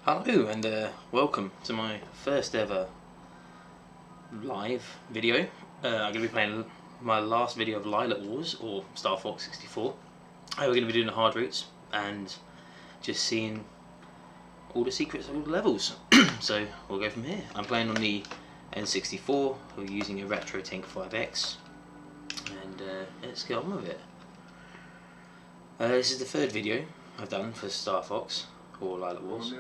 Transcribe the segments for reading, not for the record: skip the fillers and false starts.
Hello and welcome to my first ever live video. I'm going to be playing my last video of Lylat Wars, or Star Fox 64. We're going to be doing the hard routes and just seeing all the secrets of all the levels. So we'll go from here. I'm playing on the N64, we're using a Retro Tank 5X, and let's get on with it. This is the third video I've done for Star Fox, or Lylat Wars.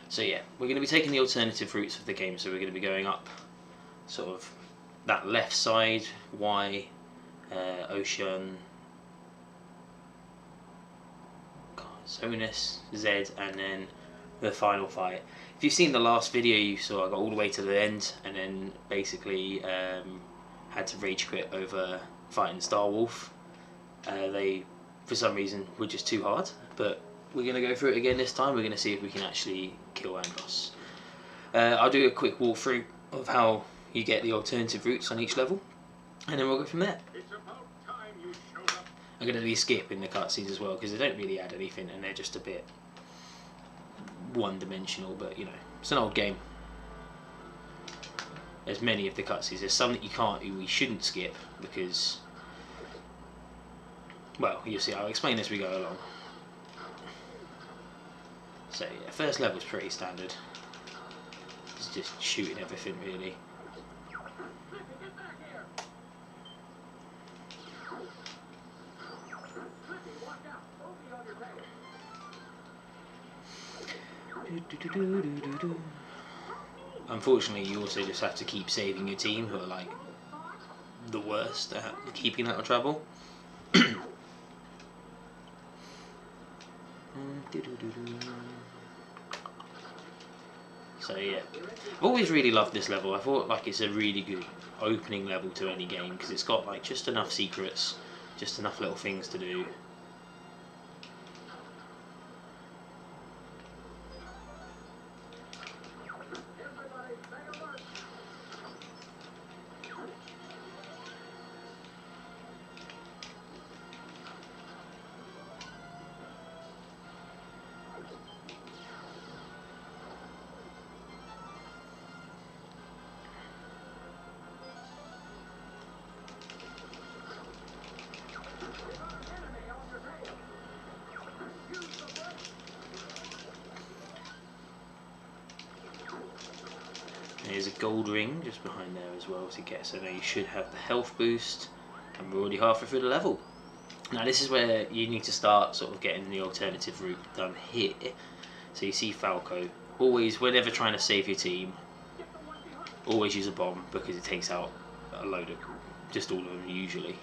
So yeah, we're going to be taking the alternative routes of the game, so we're going to be going up sort of that left side, Y, Ocean, Zonus, Z, and then the final fight. If you've seen the last video you saw, I got all the way to the end and then basically had to rage quit over fighting Star Wolf. They, for some reason, were just too hard, but we're going to go through it again this time. We're going to see if we can actually kill Andros. I'll do a quick walkthrough of how you get the alternative routes on each level, and then we'll go from there. I'm going to be skipping the cutscenes as well, because they don't really add anything and they're just a bit one-dimensional, but you know, it's an old game. There's many of the cutscenes. There's some that we shouldn't skip, because, well, you'll see, I'll explain as we go along. So yeah, first level's pretty standard. It's just shooting everything really. Unfortunately, you also just have to keep saving your team, who are like the worst at keeping out of trouble. So yeah, I've always really loved this level. I thought like it's a really good opening level to any game, because it's got like just enough secrets, just enough little things to do. There's a gold ring just behind there as well to get, so now you should have the health boost, and we're already halfway through the level. Now this is where you need to start sort of getting the alternative route done here. So you see Falco, always, whenever trying to save your team, always use a bomb, because it takes out a load of, just all of them usually.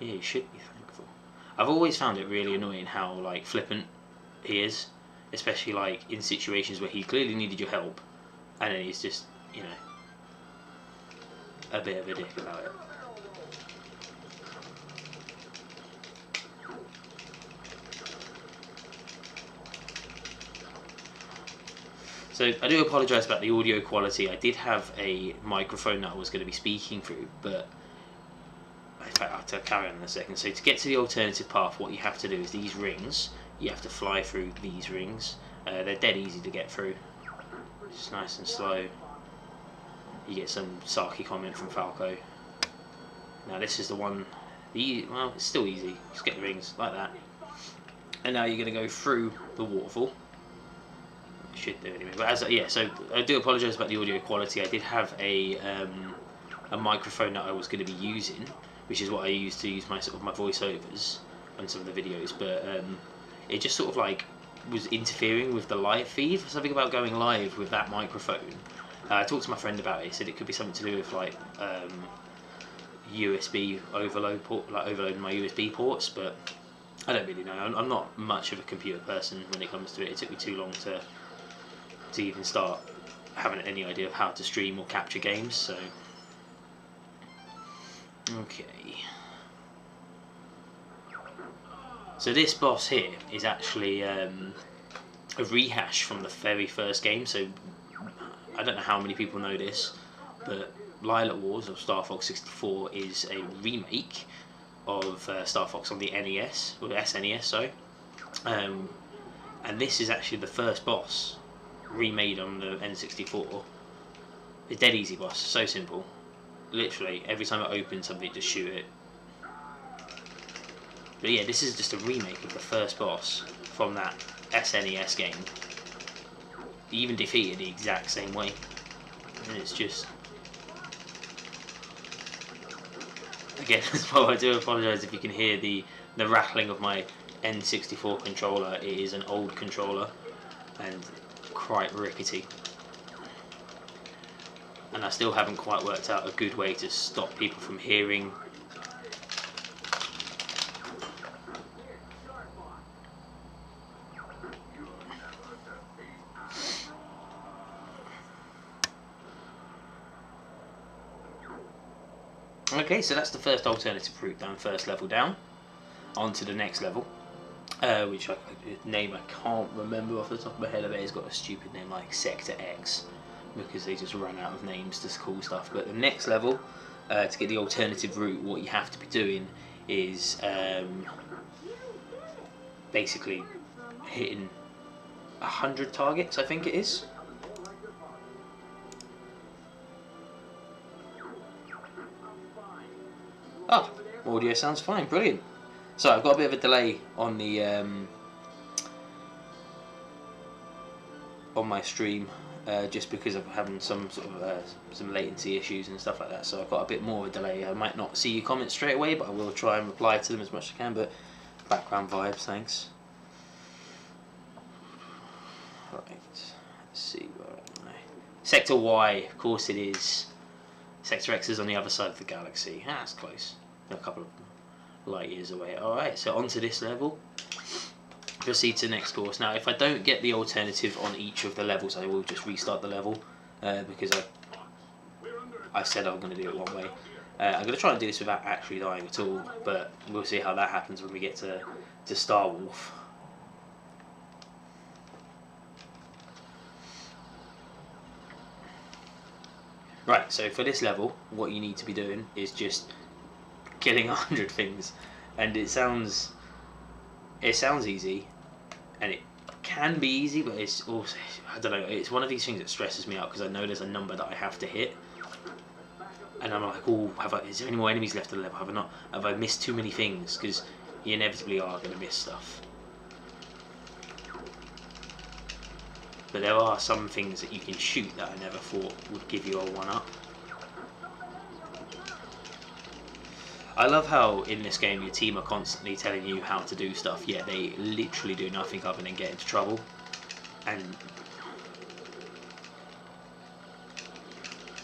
Yeah, you should be thankful. I've always found it really annoying how like flippant he is, especially like in situations where he clearly needed your help, and then he's just, you know, a bit of a dick about it. So I do apologise about the audio quality. I did have a microphone that I was going to be speaking through, but I'll have to carry on in a second. So to get to the alternative path, what you have to do is these rings, you have to fly through these rings. They're dead easy to get through, just nice and slow. You get some sarky comment from Falco. Now this is the one, well, it's still easy, just get the rings like that. And now you're going to go through the waterfall. Should do anyway, but so I do apologise about the audio quality. I did have a microphone that I was going to be using, which is what I use to use my sort of my voiceovers on some of the videos, but it just sort of like was interfering with the live feed. Something about going live with that microphone. I talked to my friend about it. He said it could be something to do with like USB overload port, like overloading my USB ports, but I don't really know. I'm not much of a computer person when it comes to it. It took me too long to even start having any idea of how to stream or capture games, so okay. So this boss here is actually a rehash from the very first game, so I don't know how many people know this, but Lylat Wars of Star Fox 64 is a remake of Star Fox on the NES, or SNES, sorry. And this is actually the first boss remade on the N64. It's dead easy boss, so simple. Literally, every time it opens something, just shoot it. But yeah, this is just a remake of the first boss from that SNES game. Even defeated the exact same way. And it's just... Again, as well, I do apologise if you can hear the rattling of my N64 controller. It is an old controller and quite rickety. And I still haven't quite worked out a good way to stop people from hearing. Okay, so that's the first alternative route down, first level down. On to the next level, which name I can't remember off the top of my head. I bet it's got a stupid name like Sector X, because they just ran out of names to call stuff. But the next level, to get the alternative route, what you have to be doing is basically hitting 100 targets, I think it is. Oh, audio sounds fine, brilliant. So I've got a bit of a delay on the on my stream, just because I'm having some sort of some latency issues and stuff like that. So I've got a bit more of a delay. I might not see your comments straight away, but I will try and reply to them as much as I can. But background vibes, thanks. Right, let's see where am I? Sector Y, of course it is. Sector X is on the other side of the galaxy. Ah, that's close. A couple of light years away. Alright, so onto this level. Proceed to the next course. Now, if I don't get the alternative on each of the levels, I will just restart the level, because I said I'm going to do it one way. I'm going to try and do this without actually dying at all, but we'll see how that happens when we get to Star Wolf. Right, so for this level, what you need to be doing is just killing 100 things, and it sounds easy, and it can be easy, but it's also, I don't know, it's one of these things that stresses me out, because I know there's a number that I have to hit, and I'm like, oh, is there any more enemies left in the level? Have I missed too many things? Because you inevitably are going to miss stuff. But there are some things that you can shoot that I never thought would give you a 1-up. I love how in this game your team are constantly telling you how to do stuff, yet they literally do nothing other than get into trouble. And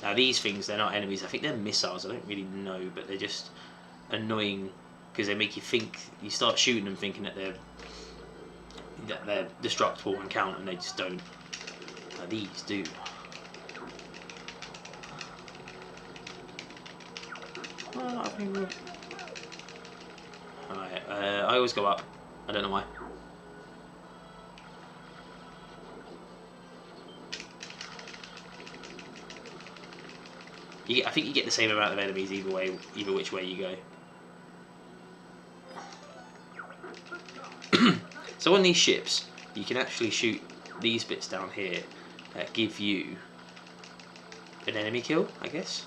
now these things, they're not enemies, I think they're missiles, I don't really know, but they're just annoying because they make you think, you start shooting them thinking that they're destructible and count, and they just don't. Now these do. Alright, I always go up. I don't know why. I think you get the same amount of enemies either which way you go. So on these ships, you can actually shoot these bits down here that give you an enemy kill, I guess.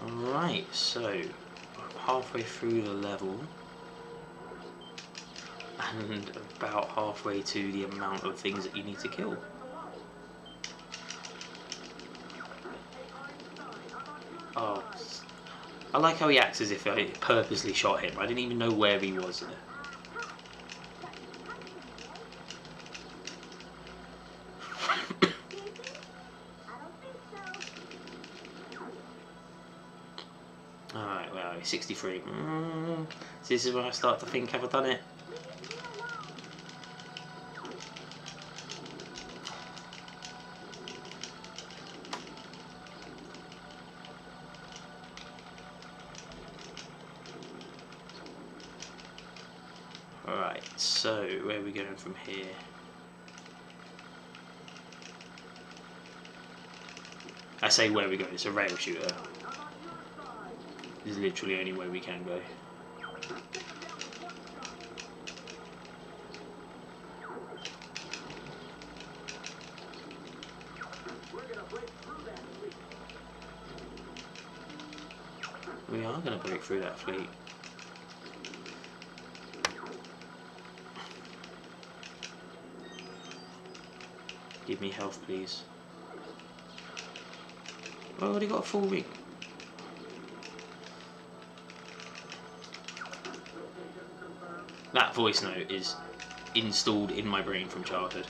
Alright, so I'm halfway through the level and about halfway to the amount of things that you need to kill. Oh, I like how he acts as if I purposely shot him. I didn't even know where he was. Alright, where are anyway, 63. This is where I start to think, have I done it? Alright, so where are we going from here? I say where we go, it's a rail shooter. This is literally the only way we can go. We are going to break through that fleet. Give me health, please. I already got a full ring. That voice note is installed in my brain from childhood.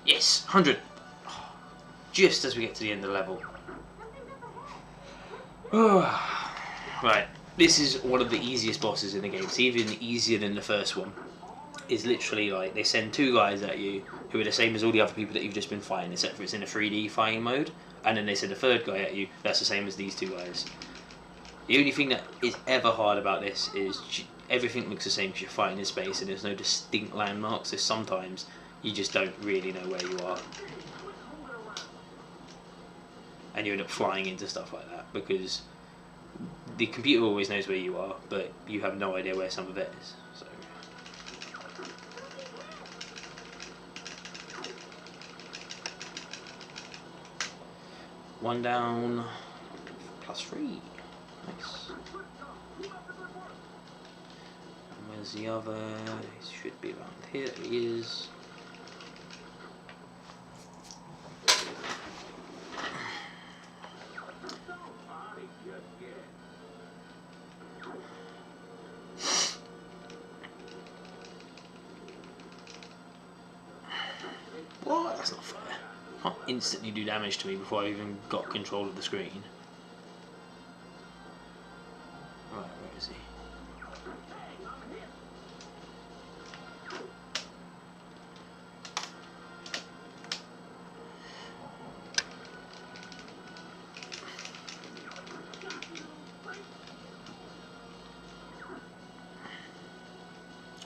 Yes, 100. Just as we get to the end of the level. Right, this is one of the easiest bosses in the game. It's even easier than the first one. It's literally like they send two guys at you who are the same as all the other people that you've just been fighting, except for it's in a 3D fighting mode, and then they send a third guy at you that's the same as these two guys. The only thing that is ever hard about this is everything looks the same because you're fighting in space and there's no distinct landmarks, so sometimes you just don't really know where you are. And you end up flying into stuff like that because the computer always knows where you are, but you have no idea where some of it is. So. One down, +3. Nice. And where's the other? He should be around here. There he is. What? That's not fair. Can't instantly do damage to me before I even got control of the screen. Right, where is he?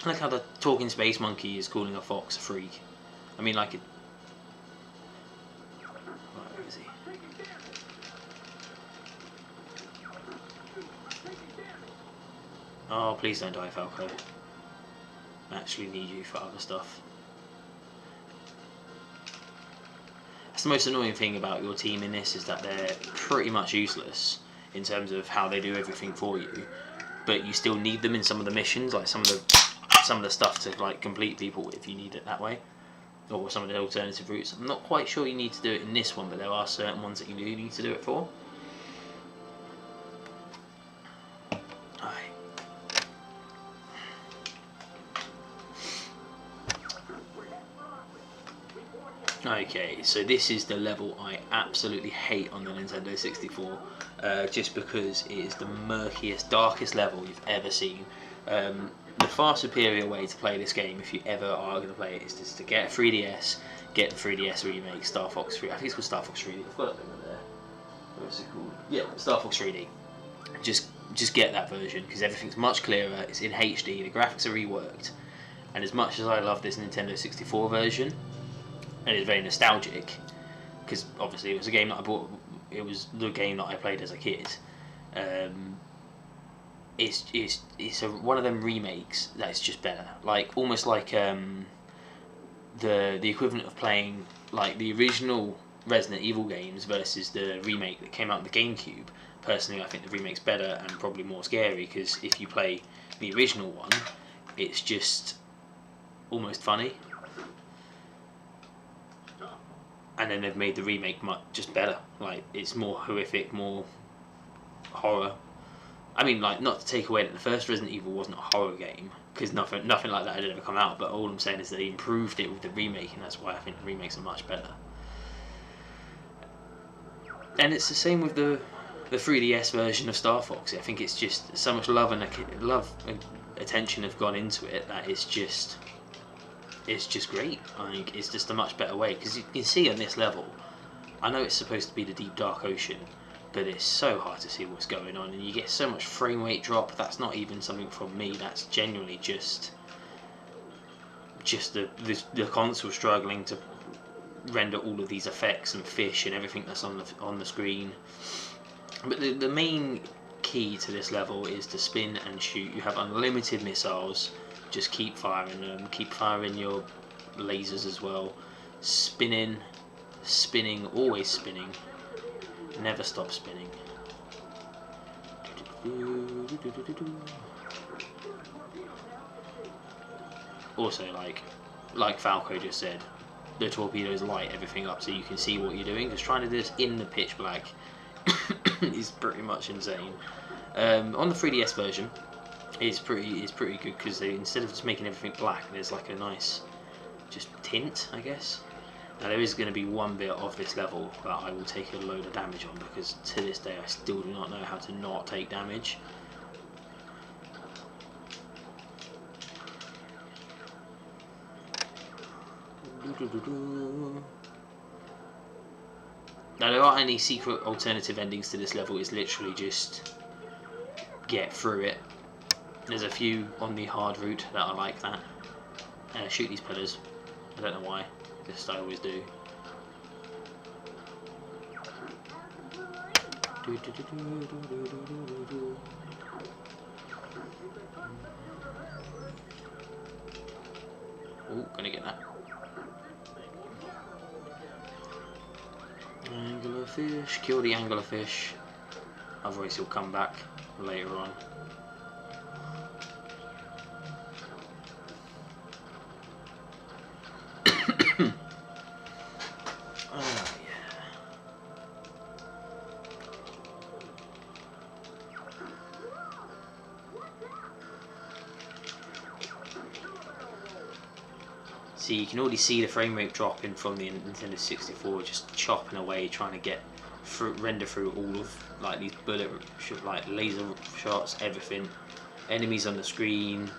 I like how the talking space monkey is calling a fox a freak. I mean, like it. Right, where is he? Oh, please don't die, Falco. I actually need you for other stuff. That's the most annoying thing about your team in this, is that they're pretty much useless in terms of how they do everything for you, but you still need them in some of the missions, like some of the stuff to like complete people with. You need it that way, or some of the alternative routes. I'm not quite sure you need to do it in this one, but there are certain ones that you do need to do it for. Okay, so this is the level I absolutely hate on the Nintendo 64, just because it is the murkiest, darkest level you've ever seen. The far superior way to play this game, if you ever are going to play it, is just to get a 3DS, get the 3DS remake, Star Fox 3D. I think it's called Star Fox 3D. I've got it over there. What's it called? Yeah, Star Fox 3D. Just get that version because everything's much clearer. It's in HD. The graphics are reworked, and as much as I love this Nintendo 64 version, and it's very nostalgic because obviously it was a game that I bought. It was the game that I played as a kid. It's one of them remakes that's just better. Like almost like the equivalent of playing like the original Resident Evil games versus the remake that came out on the GameCube. Personally, I think the remake's better and probably more scary because if you play the original one, it's just almost funny. And then they've made the remake just better. Like it's more horrific, more horror. I mean, like, not to take away that the first Resident Evil wasn't a horror game, because nothing like that had ever come out, but all I'm saying is they improved it with the remake, and that's why I think the remakes are much better. And it's the same with the the 3DS version of Star Fox. I think it's just so much love and attention have gone into it that it's just great. I think it's just a much better way, because you can see on this level, I know it's supposed to be the deep dark ocean, but it's so hard to see what's going on, and you get so much frame rate drop. That's not even something from me, that's genuinely just the console struggling to render all of these effects and fish and everything that's on the screen. But the main key to this level is to spin and shoot. You have unlimited missiles, just keep firing them, keep firing your lasers as well, spinning, always spinning, never stop spinning. Also, like Falco just said, the torpedoes light everything up so you can see what you're doing, because trying to do this in the pitch black is pretty much insane. On the 3DS version, it's pretty good, because instead of just making everything black, there's like a nice just tint, I guess. Now there is going to be one bit of this level that I will take a load of damage on, because to this day I still do not know how to not take damage. Now there aren't any secret alternative endings to this level, it's literally just get through it. There's a few on the hard route that are like that. Shoot these pillars, I don't know why, just I always do. Oh, gonna get that. Anglerfish, kill the anglerfish, otherwise he'll come back later on. Oh yeah. See, you can already see the frame rate dropping from the Nintendo 64, just chopping away, trying to get through, render through all of like these bullet, like laser shots, everything, enemies on the screen.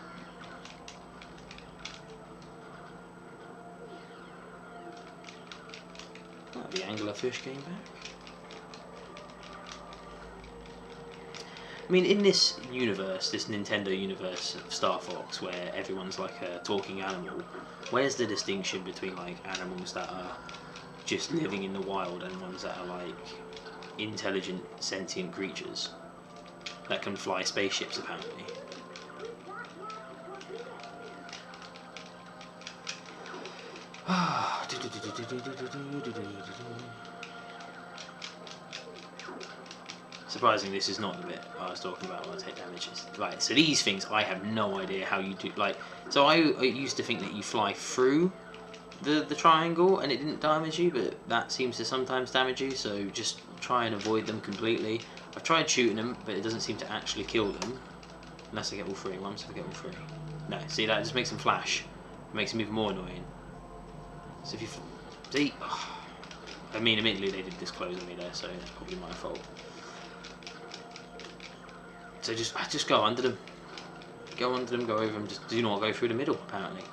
Oh, the anglerfish came back. I mean, in this universe, this Nintendo universe of Star Fox, where everyone's like a talking animal, where's the distinction between like animals that are just living in the wild and ones that are like intelligent, sentient creatures that can fly spaceships, apparently? Surprisingly, this is not the bit I was talking about when I take damages. Right, so these things, I have no idea how you do. Like, so I used to think that you fly through the triangle and it didn't damage you, but that seems to sometimes damage you, so just try and avoid them completely. I've tried shooting them, but it doesn't seem to actually kill them. Unless I get all three. Once I get all three. No, see, that just makes them flash. It makes them even more annoying. So if you... See? Oh, I mean, admittedly they did disclose on me there, so it's probably my fault. So just go under them. Go under them, go over them, just do not go through the middle, apparently.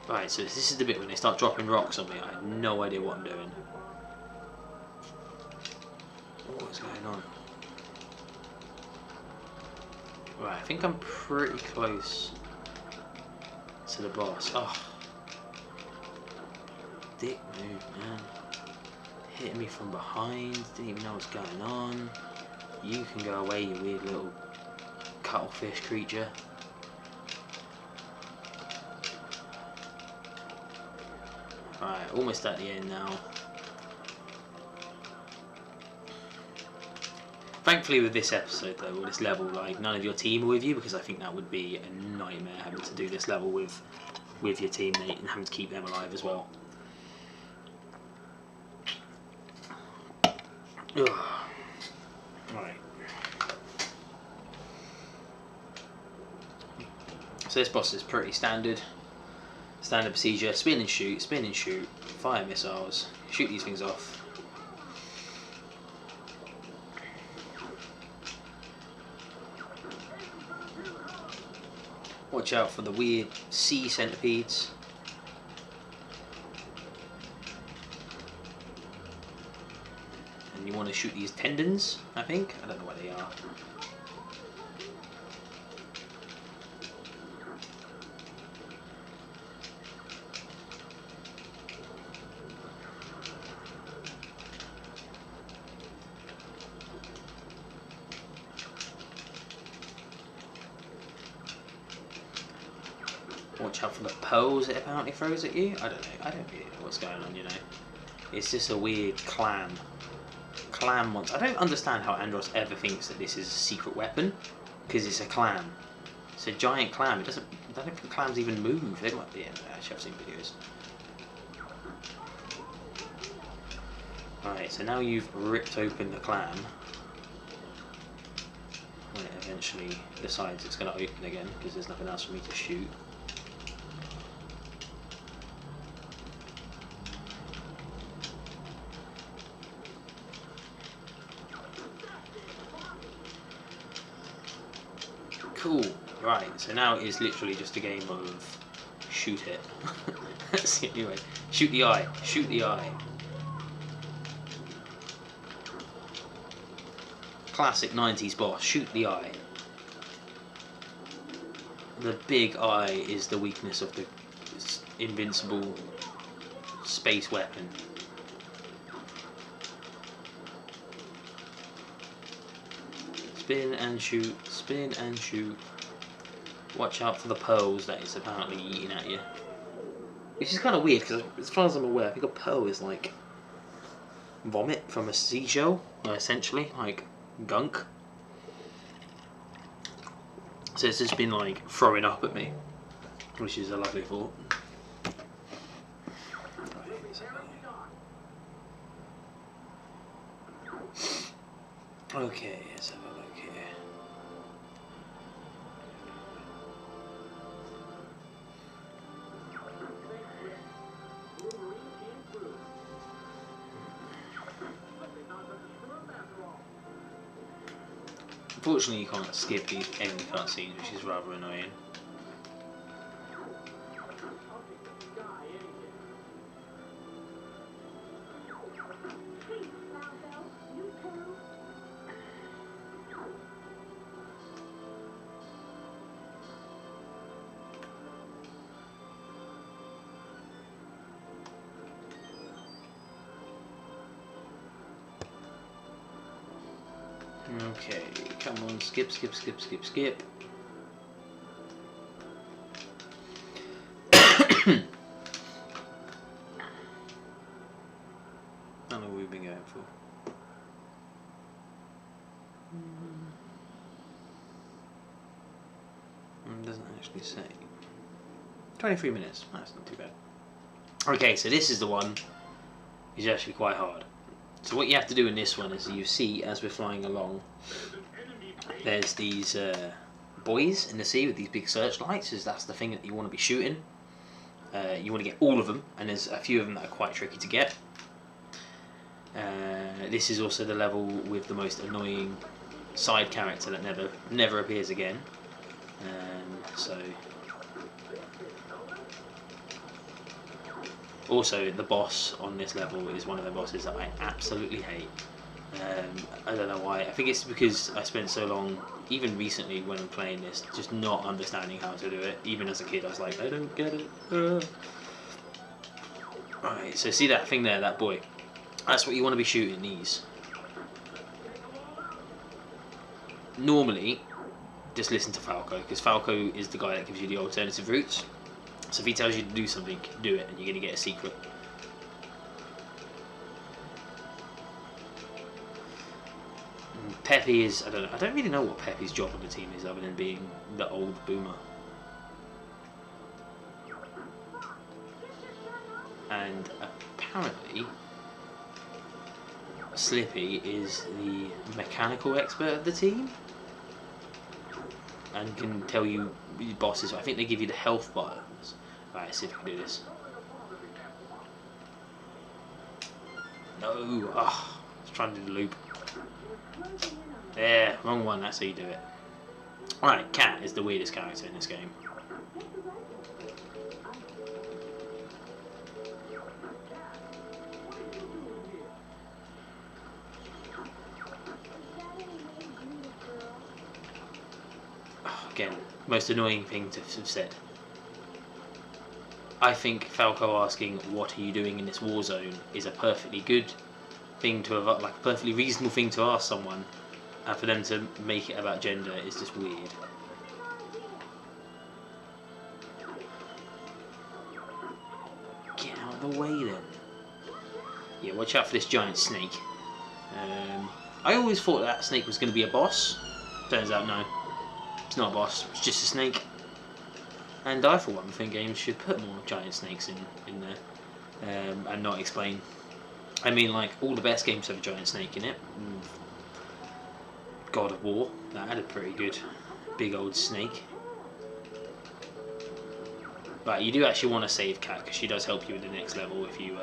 Right, so this is the bit when they start dropping rocks on me. I have no idea what I'm doing. What is going on? Right, I think I'm pretty close to the boss. Oh. Dick move, man. Hitting me from behind, didn't even know what's going on. You can go away, you weird little cuttlefish creature. Alright, almost at the end now. Thankfully with this episode though, or this level, like none of your team are with you, because I think that would be a nightmare having to do this level with your teammate and having to keep them alive as well. Ugh. Right. So this boss is pretty standard procedure: spin and shoot, fire missiles, shoot these things off. Watch out for the weird sea centipedes. And you want to shoot these tendons, I think. I don't know what they are. Watch out for the pearls it apparently throws at you. I don't know. I don't really know what's going on, you know. It's just a weird clam monster. I don't understand how Andros ever thinks that this is a secret weapon, because it's a clam. It's a giant clam. It doesn't. I don't think clams even move. They might be. Yeah, actually, I've seen videos. Right. So now you've ripped open the clam. When it eventually decides it's going to open again, because there's nothing else for me to shoot. Cool. Right, so now it is literally just a game of shoot it. That's the only way. Shoot the eye. Shoot the eye. Classic 90s boss. Shoot the eye. The big eye is the weakness of the invincible space weapon. Spin and shoot, spin and shoot. Watch out for the pearls that is apparently eating at you. Which is kind of weird, because as far as I'm aware, I think a pearl is like vomit from a seashell, essentially, like gunk. So it's just been like throwing up at me, which is a lovely thought. Okay, let's have a look here. Unfortunately, you can't skip the end cutscenes, which is rather annoying. Okay, come on, skip, skip, skip, skip, skip. How long have we been going for? It doesn't actually say. 23 minutes, that's not too bad. Okay, so this is the one, which is actually quite hard. So what you have to do in this one is, you see as we're flying along, there's these buoys in the sea with these big searchlights. That's the thing that you want to be shooting. You want to get all of them, and there's a few of them that are quite tricky to get. This is also the level with the most annoying side character that never appears again. So also the boss on this level is one of the bosses that I absolutely hate. I don't know why. I think it's because I spent so long, even recently when I'm playing this, just not understanding how to do it. Even as a kid I was like, I don't get it. Alright, so see that thing there, that boy? That's what you want to be shooting, these. Normally, just listen to Falco, because Falco is the guy that gives you the alternative routes. So if he tells you to do something, do it, and you're going to get a secret. Peppy is, I don't really know what Peppy's job on the team is, other than being the old boomer. And apparently, Slippy is the mechanical expert of the team, and can tell you the bosses. I think they give you the health buttons. Right, let's see if I can do this. No, I was trying to do the loop. Yeah, wrong one, that's how you do it. Alright, Cat is the weirdest character in this game. Again, most annoying thing to have said. I think Falco asking what are you doing in this war zone is a perfectly good thing to have, like a perfectly reasonable thing to ask someone, and for them to make it about gender is just weird. Get out of the way then. Yeah, watch out for this giant snake. I always thought that snake was going to be a boss. Turns out no, it's not a boss, it's just a snake. And I, for one, think games should put more giant snakes in there, and not explain. I mean, like, all the best games have a giant snake in it. God of War, that had a pretty good big old snake. But you do actually want to save Cat, because she does help you in the next level if you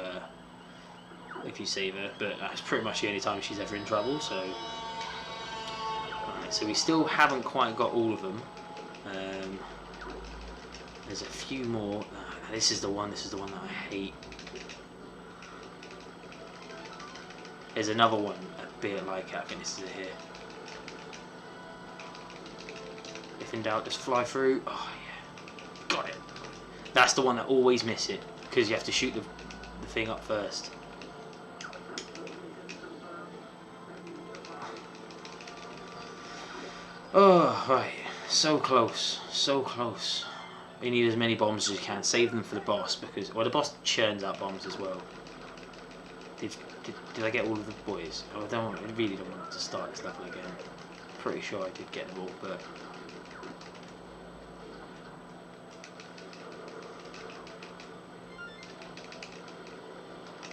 save her. But that's pretty much the only time she's ever in trouble. So, right, so we still haven't quite got all of them. There's a few more. This is the one that I hate. There's another one a bit like it. I think this is it here. If in doubt, just fly through. Oh yeah, got it. That's the one that always miss it, because you have to shoot the thing up first. Oh right, so close, so close. You need as many bombs as you can. Save them for the boss, because well, the boss churns out bombs as well. Did I get all of the boys? Oh, I really don't want to start this level again. Pretty sure I did get them all, but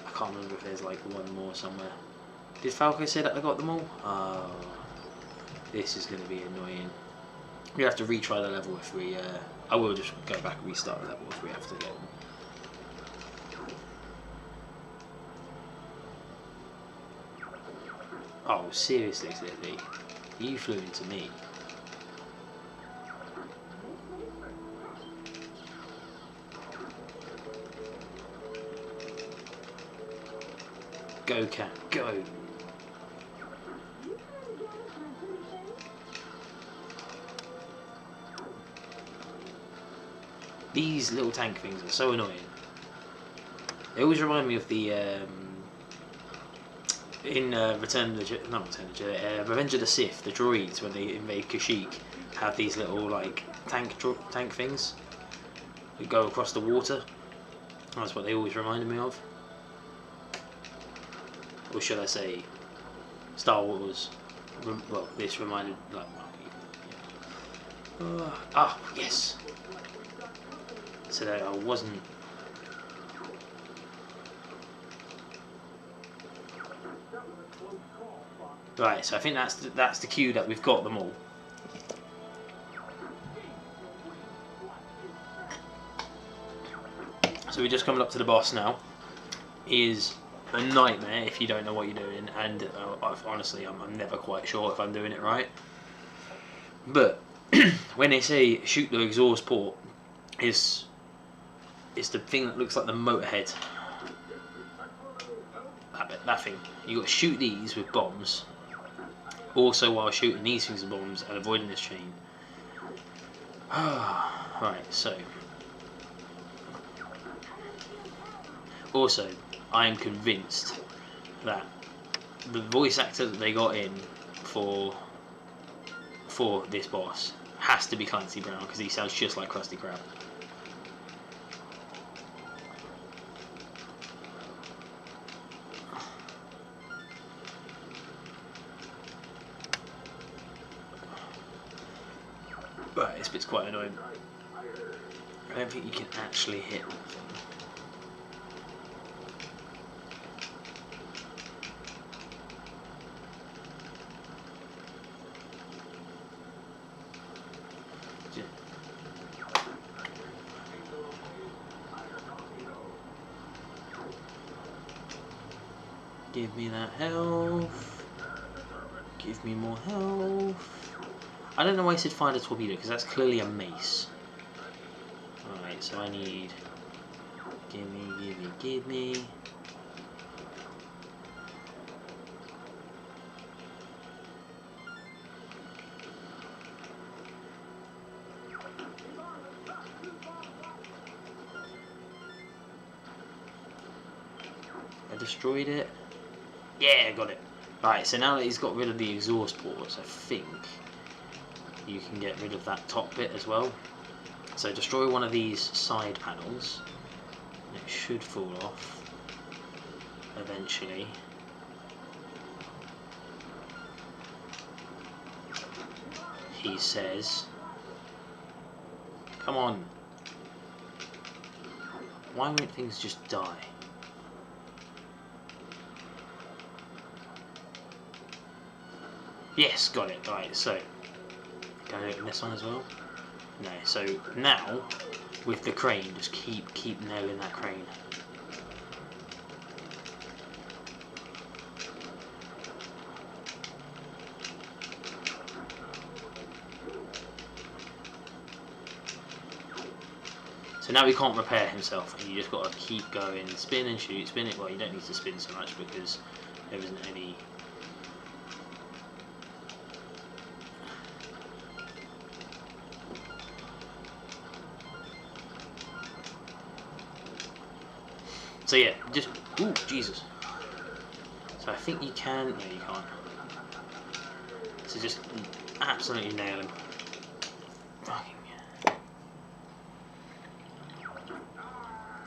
I can't remember if there's like one more somewhere. Did Falco say that I got them all? Oh, this is going to be annoying. We have to retry the level if we. I will just go back and restart the level if we have to get them. Oh, seriously, Lily? You flew into me. Go, Cat, go! These little tank things are so annoying. They always remind me of the in Revenge of the Sith, the droids when they invade Kashyyyk have these little like tank things that go across the water. That's what they always reminded me of. Or should I say, Star Wars? Well, this reminded like. Yes. So that I wasn't. Right, so I think that's the cue that we've got them all. So we're just coming up to the boss now. He is a nightmare if you don't know what you're doing, and honestly, I'm never quite sure if I'm doing it right. But when they say shoot the exhaust port, it's the thing that looks like the motorhead. That thing. You got to shoot these with bombs. Also, while shooting these things with bombs and avoiding this chain. Right, so. Also, I am convinced that the voice actor that they got in for this boss has to be Clancy Brown, because he sounds just like Krusty Krab. Right, this bit's quite annoying. I don't think you can actually hit that thing. Give me that health. Give me more health. I don't know why I said find a torpedo, because that's clearly a mace. Alright, so I need... Give me... I destroyed it. Yeah, got it. Right, so now that he's got rid of the exhaust ports, I think you can get rid of that top bit as well. So destroy one of these side panels. It should fall off eventually. He says. Come on. Why won't things just die? Yes, got it. Right, so can I open this one as well? No. So now with the crane, just keep nailing that crane. So now he can't repair himself, and you just got to keep going, spin and shoot, spin it. Well, you don't need to spin so much because there isn't any. So yeah, just, ooh, Jesus. So I think you can, no you can't. So just absolutely nail him. Fucking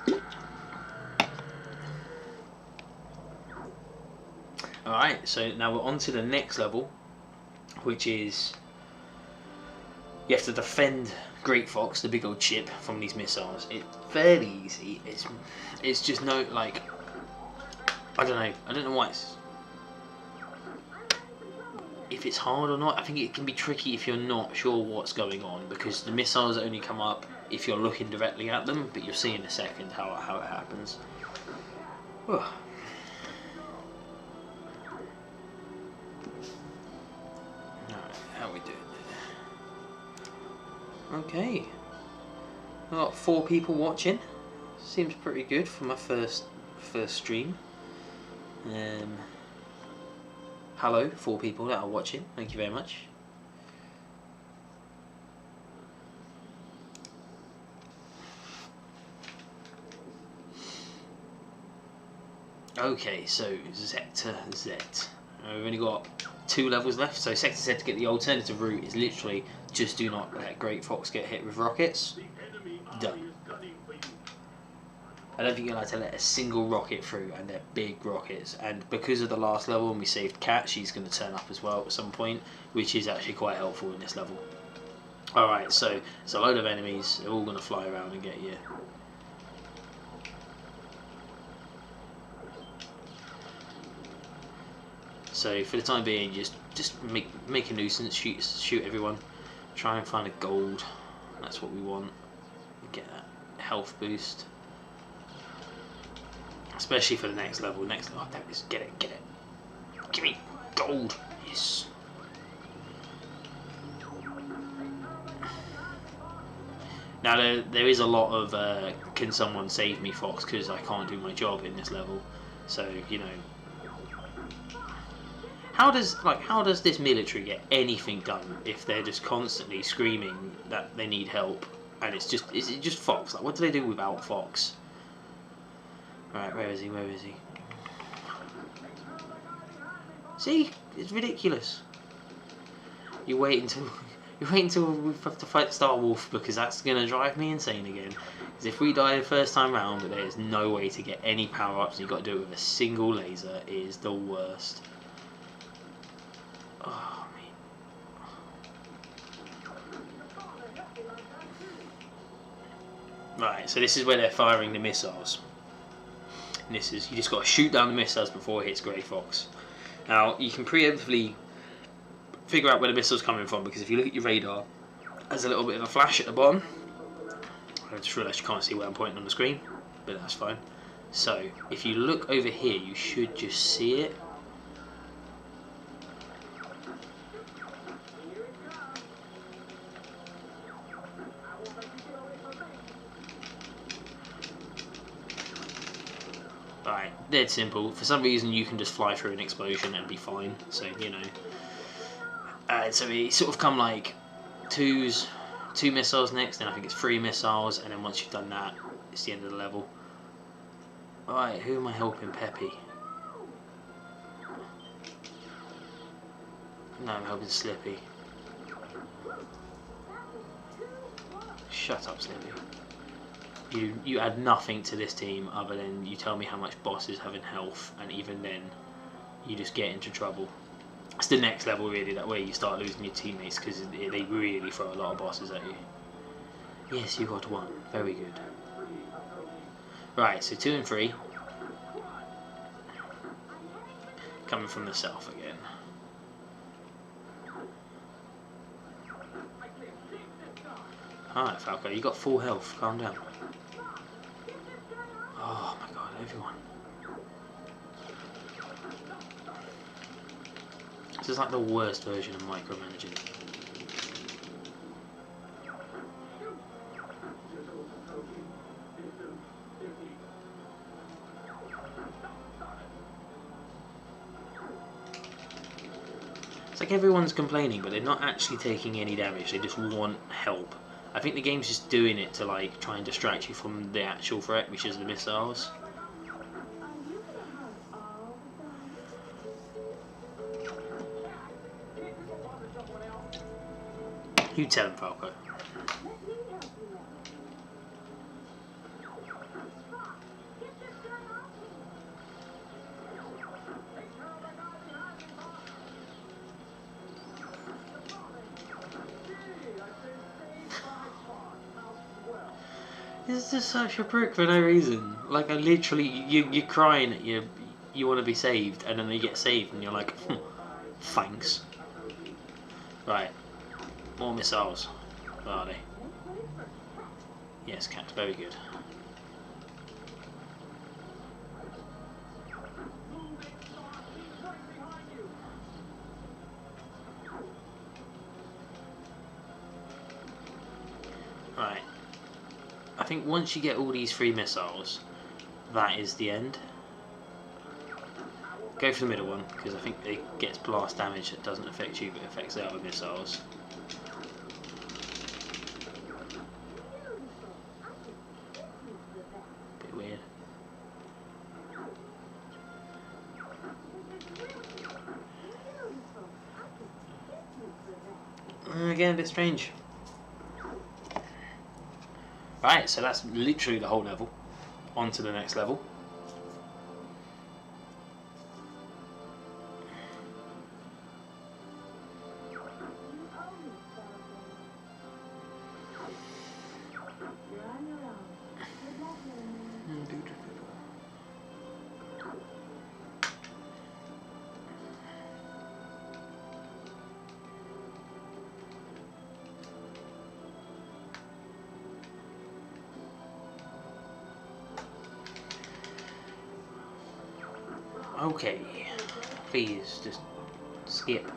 yeah. Alright, so now we're on to the next level, which is you have to defend Great Fox, the big old ship, from these missiles. It's fairly easy. It's just no, like, I don't know why it's, if it's hard or not. I think it can be tricky if you're not sure what's going on, because the missiles only come up if you're looking directly at them, but you'll see in a second how it happens. Alright, how we do it? Okay, I've got 4 people watching. Seems pretty good for my first stream. Hello, 4 people that are watching. Thank you very much. Okay, so Sector Z. We've only got 2 levels left. So Sector Z, to get the alternative route, is literally just do not let Great Fox get hit with rockets. Done. I don't think you're allowed to let a single rocket through, and they're big rockets. And because of the last level and we saved Cat, she's going to turn up as well at some point, which is actually quite helpful in this level. Alright, so it's a load of enemies. They're all going to fly around and get you. So for the time being, just make a nuisance, shoot everyone. Try and find a gold. That's what we want. Get that health boost. Especially for the next level. Oh, that is, get it. Give me gold. Yes. Now there is a lot of can someone save me, Fox, because I can't do my job in this level. So you know, how does this military get anything done if they're just constantly screaming that they need help, and is it just Fox? Like, what do they do without Fox? Right, where is he? See, it's ridiculous. You wait until we have to fight Star Wolf, because that's gonna drive me insane again. Because if we die the first time round, there is no way to get any power ups, and you've got to do it with a single laser. It is the worst. Oh man. Right, so this is where they're firing the missiles. And this is, you just got to shoot down the missiles before it hits Grey Fox. Now you can preemptively figure out where the missile's coming from, because if you look at your radar, there's a little bit of a flash at the bottom. I just realised you can't see where I'm pointing on the screen, but that's fine. So if you look over here, you should just see it. Alright, dead simple. For some reason you can just fly through an explosion and be fine, so you know. So we sort of come like two missiles next, then I think it's 3 missiles, and then once you've done that, it's the end of the level. Alright, who am I helping? Peppy. No, I'm helping Slippy. Shut up, Slippy. You add nothing to this team other than you tell me how much bosses have in health, and even then, you just get into trouble. It's the next level really, that way you start losing your teammates because they really throw a lot of bosses at you. Yes, you got 1. Very good. Right, so 2 and 3. Coming from the south again. Alright, Falco, you got full health. Calm down. Oh my god, everyone. This is like the worst version of micromanaging. It's like everyone's complaining, but they're not actually taking any damage. They just want help. I think the game's just doing it to like try and distract you from the actual threat, which is the missiles. You tell him, Falco. This is just such a prick for no reason. Like, I literally, you're crying that you want to be saved, and then you get saved, and you're like, thanks. Right, more missiles. Where are they? Yes, cat, very good. Right. I think once you get all these 3 missiles, that is the end. Go for the middle one, because I think it gets blast damage that doesn't affect you, but affects the other missiles. Bit weird. Again, a bit strange. Right, so that's literally the whole level. On to the next level. Okay, please just skip.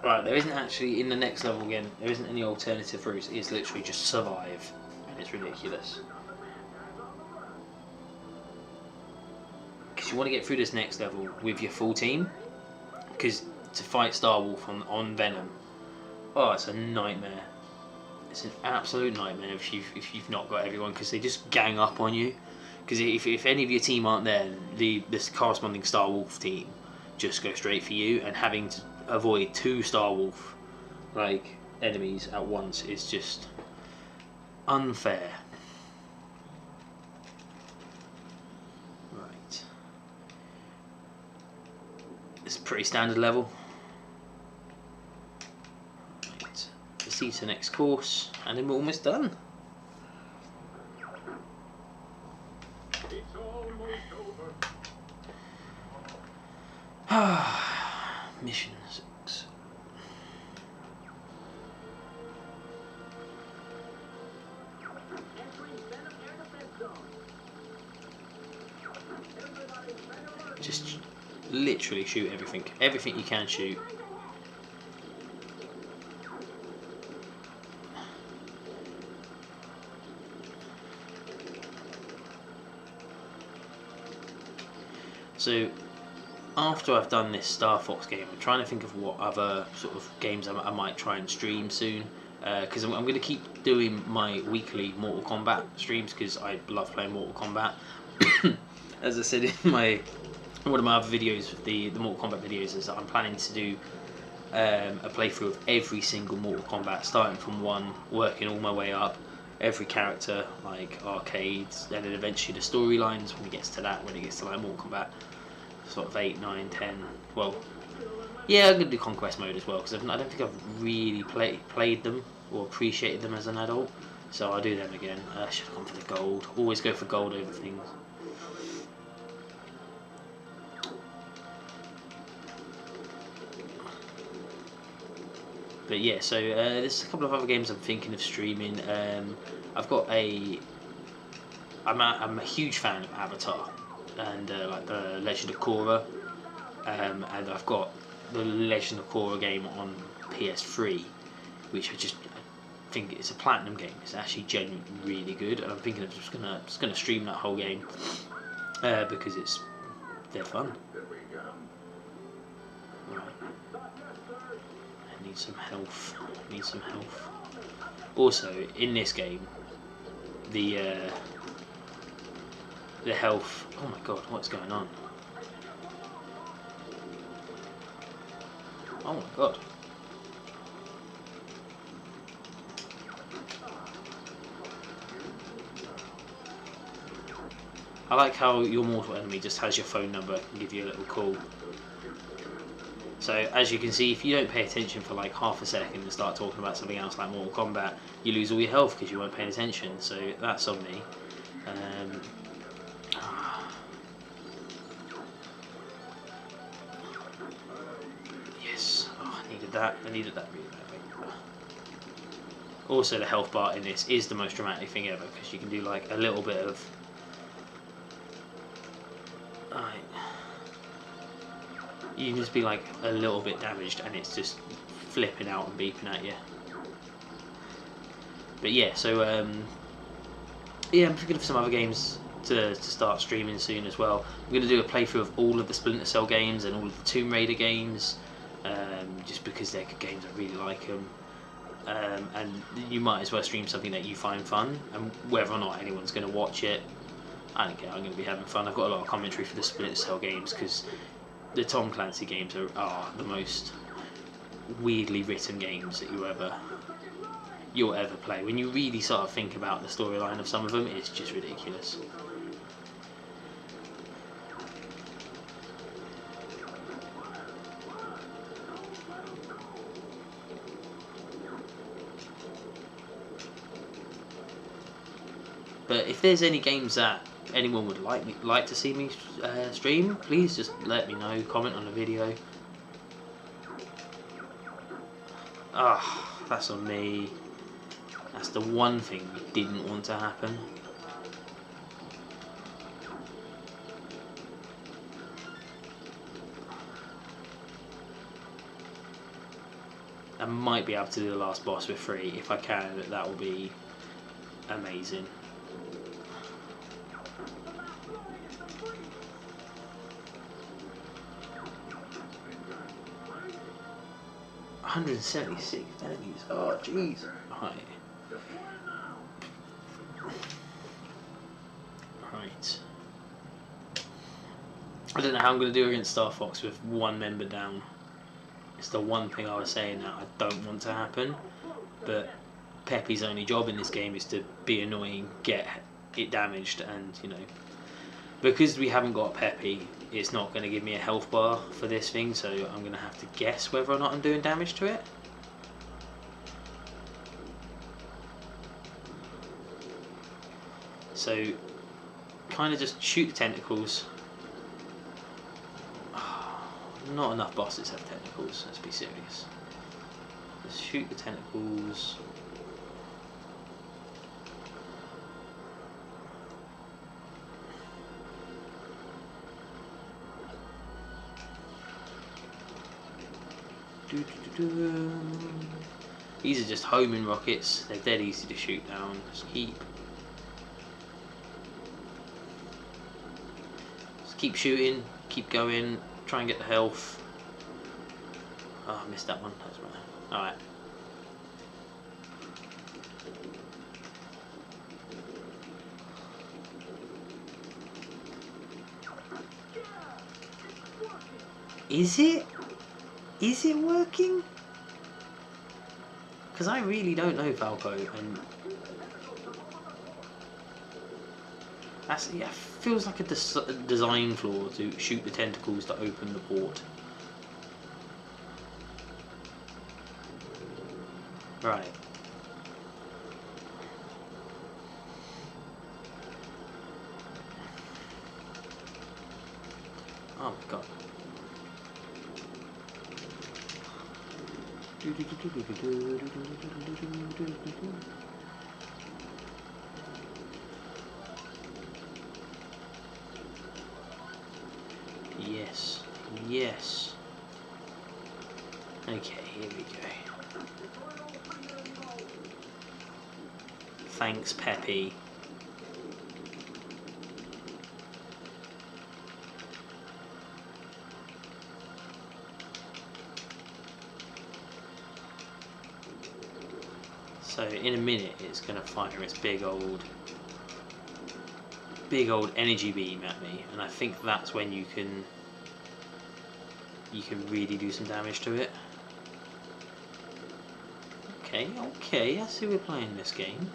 Right, there isn't actually, in the next level again, there isn't any alternative routes. It's literally just survive, and it's ridiculous. Because you want to get through this next level with your full team, because to fight Starwolf on Venom, oh, it's a nightmare. It's an absolute nightmare if you've not got everyone, because they just gang up on you. Because if any of your team aren't there, this corresponding Starwolf team just go straight for you, and having to avoid 2 Starwolf like enemies at once is just unfair. Right, it's a pretty standard level. Proceed to the next course, and then we're almost done. Mission 6. Just literally shoot everything. Everything you can shoot. So after I've done this Star Fox game, I'm trying to think of what other sort of games I might try and stream soon. Because I'm going to keep doing my weekly Mortal Kombat streams because I love playing Mortal Kombat. As I said in one of my other videos, the Mortal Kombat videos, is that I'm planning to do a playthrough of every single Mortal Kombat, starting from 1, working all my way up, every character, like arcades, and then eventually the storylines when it gets to like Mortal Kombat, sort of 8, 9, 10. Well, yeah, I'm going to do Conquest mode as well, because I don't think I've really played them or appreciated them as an adult, so I'll do them again. I should have gone for the gold. Always go for gold over things. But yeah, so there's a couple of other games I'm thinking of streaming. I'm a huge fan of Avatar and like the Legend of Korra, and I've got the Legend of Korra game on PS3, which I think it's a platinum game. It's actually genuinely really good, and I'm thinking of just gonna stream that whole game because they're fun. Need some health. Also, in this game, the health. Oh my god, what's going on? Oh my god. I like how your mortal enemy just has your phone number and give you a little call. So as you can see, if you don't pay attention for like half a second and start talking about something else like Mortal Kombat, you lose all your health because you weren't paying attention. So that's on me. Yes, oh, I needed that really badly. Also, the health bar in this is the most dramatic thing ever, because you can do like a little bit of... You can just be like a little bit damaged and it's just flipping out and beeping at you. But yeah, so yeah, I'm thinking of some other games to start streaming soon as well. I'm going to do a playthrough of all of the Splinter Cell games and all of the Tomb Raider games, just because they're good games. I really like them. And you might as well stream something that you find fun, and whether or not anyone's going to watch it, I don't care. I'm going to be having fun. I've got a lot of commentary for the Splinter Cell games because the Tom Clancy games are the most weirdly written games that you'll ever play. When you really sort of think about the storyline of some of them, it's just ridiculous. But if there's any games that anyone would like to see me stream, please just let me know, comment on the video. Ah, that's on me. That's the one thing we didn't want to happen. I might be able to do the last boss with 3. If I can, that will be amazing. $176 enemies. Oh, jeez. Right. I don't know how I'm going to do against Star Fox with 1 member down. It's the one thing I was saying that I don't want to happen. But Peppy's only job in this game is to be annoying, get it damaged, and you know, because we haven't got Peppy, it's not going to give me a health bar for this thing, so I'm going to have to guess whether or not I'm doing damage to it. So, kind of just shoot the tentacles. Not enough bosses have tentacles, let's be serious. Just shoot the tentacles. These are just homing rockets, they're dead easy to shoot down. Just keep shooting, keep going, try and get the health. Oh, I missed that one. That's right. Alright. Is it? Is it working? Because I really don't know, Falco, and that's, yeah, feels like a design flaw to shoot the tentacles to open the port. Right. Oh my god. Yes, yes. Okay, here we go. Thanks, Peppy. So in a minute it's going to fire its big old energy beam at me, and I think that's when you can really do some damage to it. Okay, I see we're playing this game.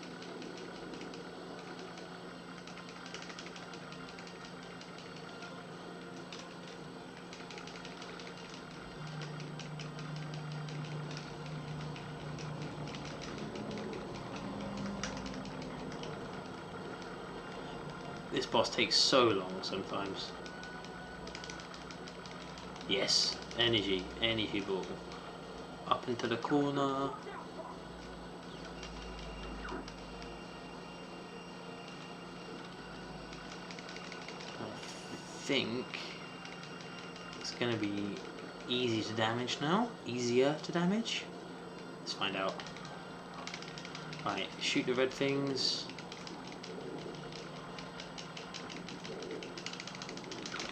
This boss takes so long sometimes. Yes, energy ball. Up into the corner. I think it's going to be easy to damage now. Easier to damage. Let's find out. Right, shoot the red things.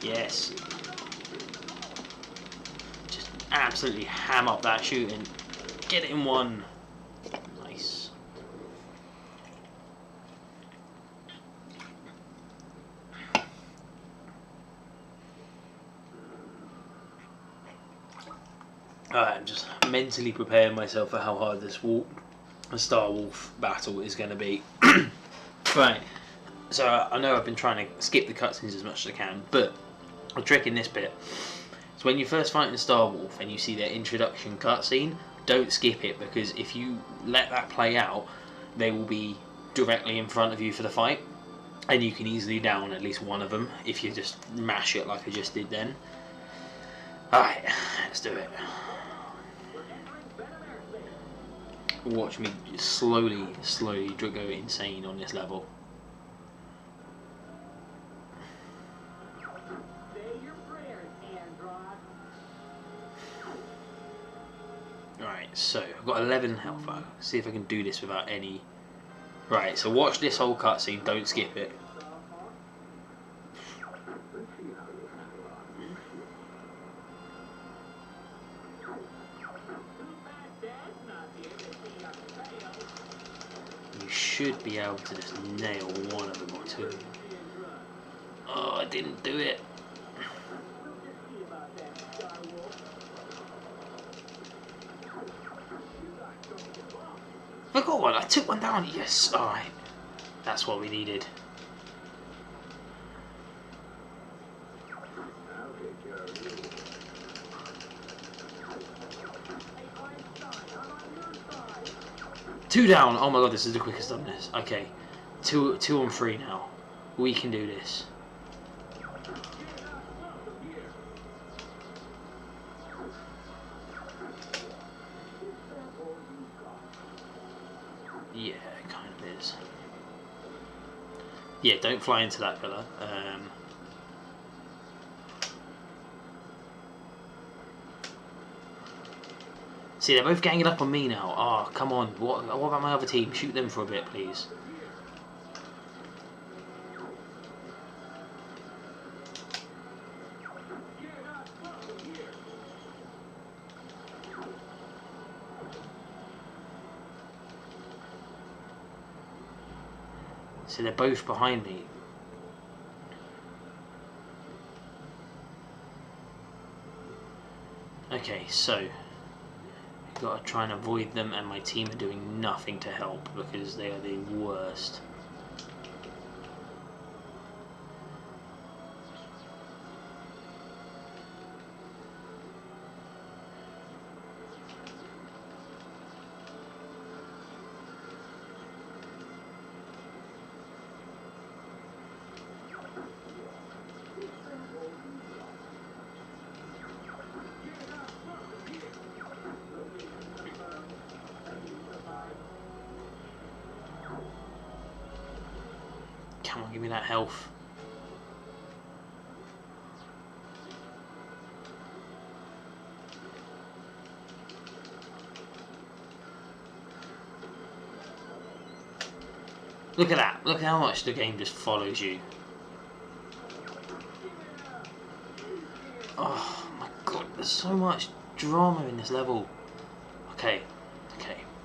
Yes. Just absolutely ham up that shooting. Get it in one. Nice. Alright, I'm just mentally preparing myself for how hard this Star Wolf battle is going to be. Right. So I know I've been trying to skip the cutscenes as much as I can, but the trick in this bit is when you first fight in Star Wolf and you see their introduction cutscene, don't skip it, because if you let that play out, they will be directly in front of you for the fight, and you can easily down at least one of them if you just mash it like I just did then. Alright, let's do it. Watch me slowly go insane on this level. Right, so I've got 11 health. I'll see if I can do this without any. Right, so watch this whole cutscene, don't skip it. You should be able to just nail one of them or two. Oh, I didn't do it. I got one, I took one down, yes, alright. That's what we needed. Two down, oh my god, this is the quickest I've done this. Okay, two on three now. We can do this. Yeah, it kind of is. Yeah, don't fly into that pillar. See, they're both ganging up on me now. Oh, come on. What about my other team? Shoot them for a bit, please. So they're both behind me. Okay, so I've got to try and avoid them, and my team are doing nothing to help because they are the worst. Come on, give me that health. Look at that. Look at how much the game just follows you. Oh my god, there's so much drama in this level. Okay,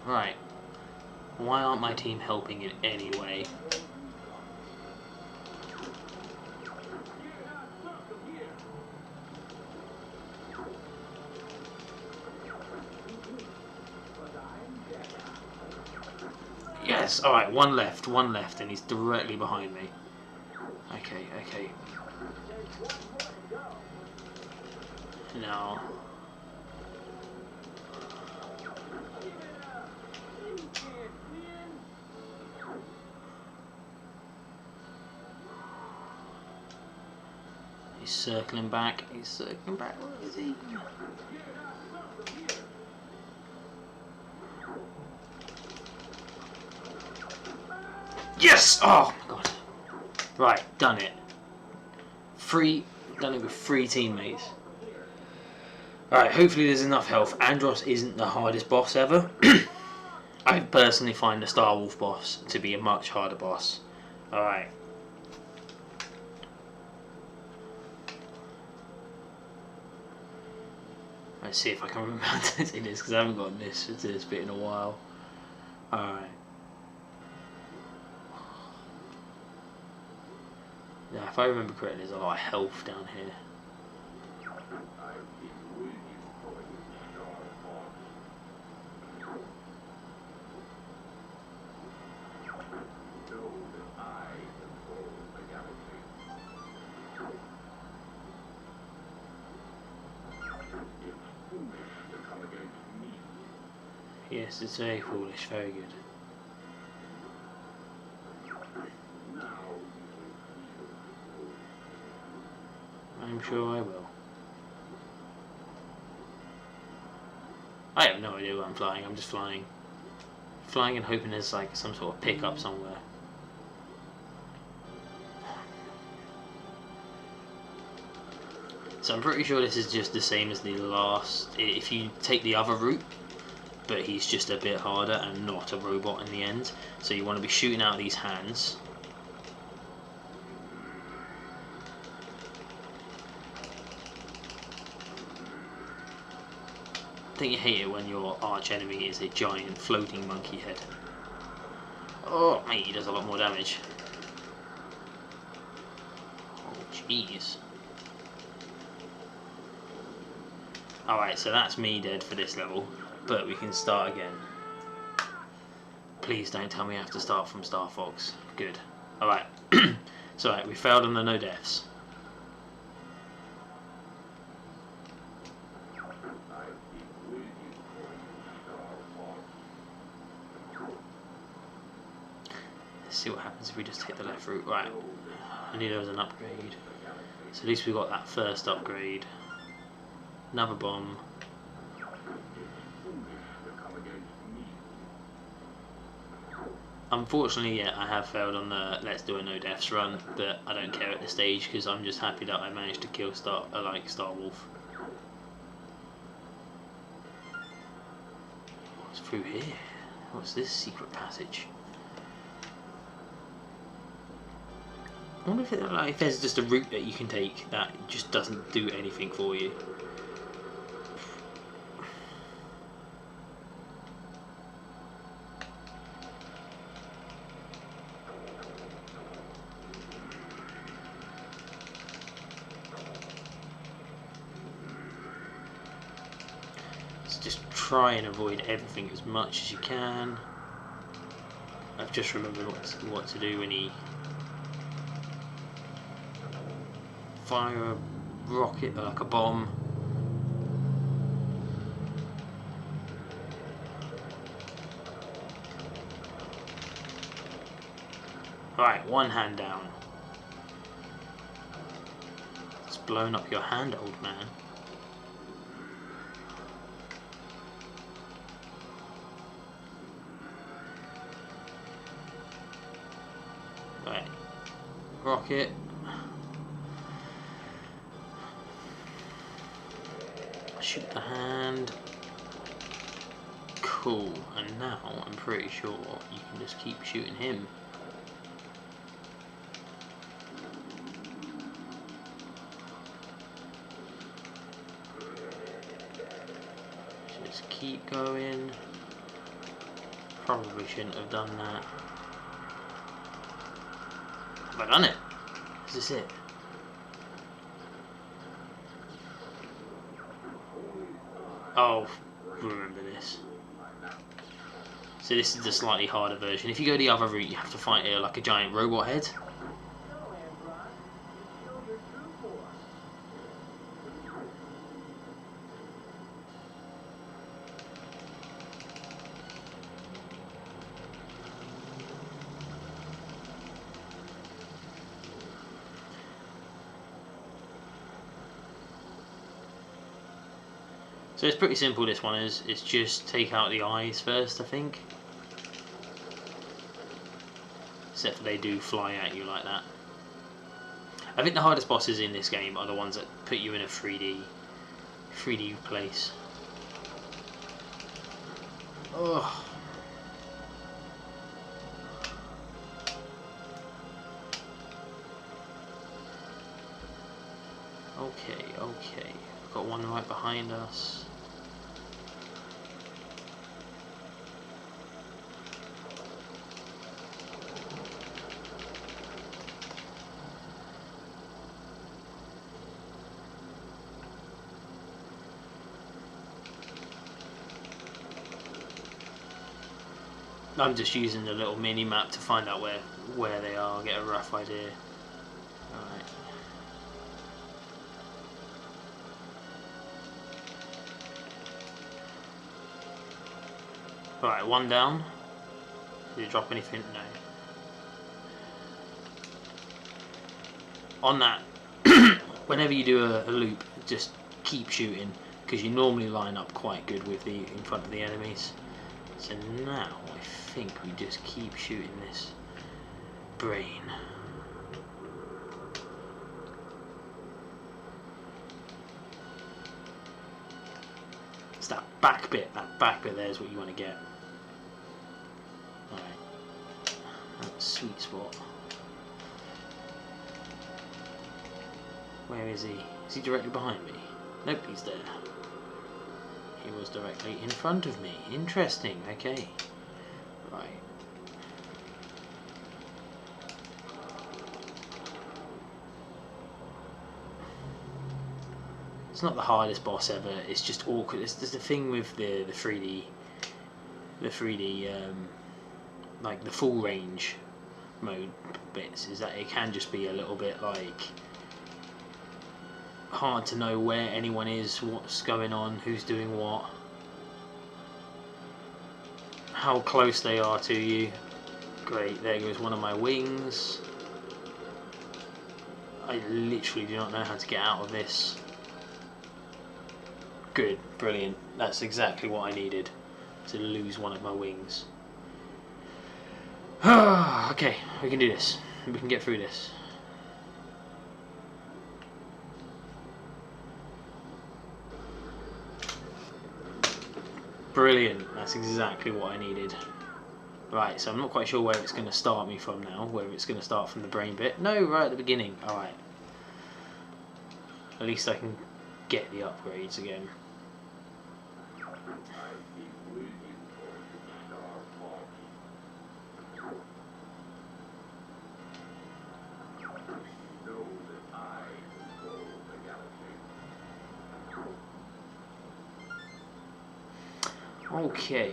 right. Why aren't my team helping in any way? Yes, alright, one left, and he's directly behind me. Okay. Now. He's circling back, where is he? Yes! Oh my god. Right, done it. Done it with 3 teammates. Alright, hopefully there's enough health. Andros isn't the hardest boss ever. I personally find the Star Wolf boss to be a much harder boss. Alright. Let's see if I can remember how to do this, because I haven't gotten this to this bit in a while. Alright. Yeah, if I remember correctly, there's a lot of health down here. Yes, it's very foolish, very good. I'm sure I will. I have no idea where I'm flying, I'm just flying. Flying and hoping there's like some sort of pickup somewhere. So I'm pretty sure this is just the same as the last, if you take the other route, but he's just a bit harder and not a robot in the end. So you want to be shooting out these hands. I think you hate it when your arch enemy is a giant floating monkey head. Oh mate, he does a lot more damage. Oh jeez. Alright, so that's me dead for this level, but we can start again. Please don't tell me I have to start from Star Fox. Good. Alright. So right, we failed on the no deaths. Let's see what happens if we just take the left route. Right. I knew there was an upgrade. So at least we got that first upgrade. Another bomb. Unfortunately, yeah, I have failed on the let's do a no deaths run, but I don't care at this stage because I'm just happy that I managed to kill Star Wolf. What's through here? What's this secret passage? I wonder if there's just a route that you can take that just doesn't do anything for you. try and avoid everything as much as you can. I've just remembered what to do when he fire a rocket like a bomb. Right, one hand down. It's blown up your hand, old man. Right, rocket. Shoot the hand. Cool, and now I'm pretty sure you can just keep shooting him. Just keep going. Probably shouldn't have done that. Have I done it? Is this it? Oh, remember this. So this is the slightly harder version. If you go the other route, you have to fight like a giant robot head. So it's pretty simple, this one is. It's just take out the eyes first, I think. Except for they do fly at you like that. I think the hardest bosses in this game are the ones that put you in a 3D place. Ugh. Okay, okay. Got one right behind us. I'm just using the little mini map to find out where they are, get a rough idea. Alright. Alright, one down. Did you drop anything? No. On that, whenever you do a loop, just keep shooting, because you normally line up quite good with in front of the enemies. So now I think we just keep shooting this brain. It's that back bit there is what you want to get. Alright, that's a sweet spot. Where is he? Is he directly behind me? Nope, he's there. He was directly in front of me. Interesting, okay. Right. It's not the hardest boss ever, it's just awkward. There's the thing with the 3D, like the full range mode bits, is that it can just be a little bit like hard to know where anyone is, what's going on, who's doing what, how close they are to you. Great, there goes one of my wings. I literally do not know how to get out of this. Good, brilliant. That's exactly what I needed, to lose one of my wings. Okay, we can do this. We can get through this. Brilliant, that's exactly what I needed. Right, so I'm not quite sure where it's going to start me from now, whether it's going to start from the brain bit. No, right at the beginning. Alright. At least I can get the upgrades again. Okay.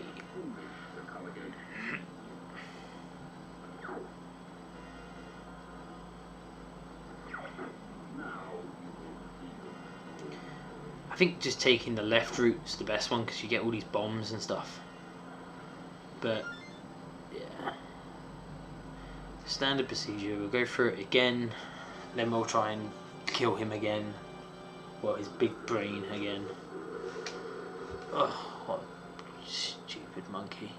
I think just taking the left route's the best one because you get all these bombs and stuff. But yeah, standard procedure. We'll go through it again, then we'll try and kill him again. Well, his big brain again. Oh, what a stupid monkey.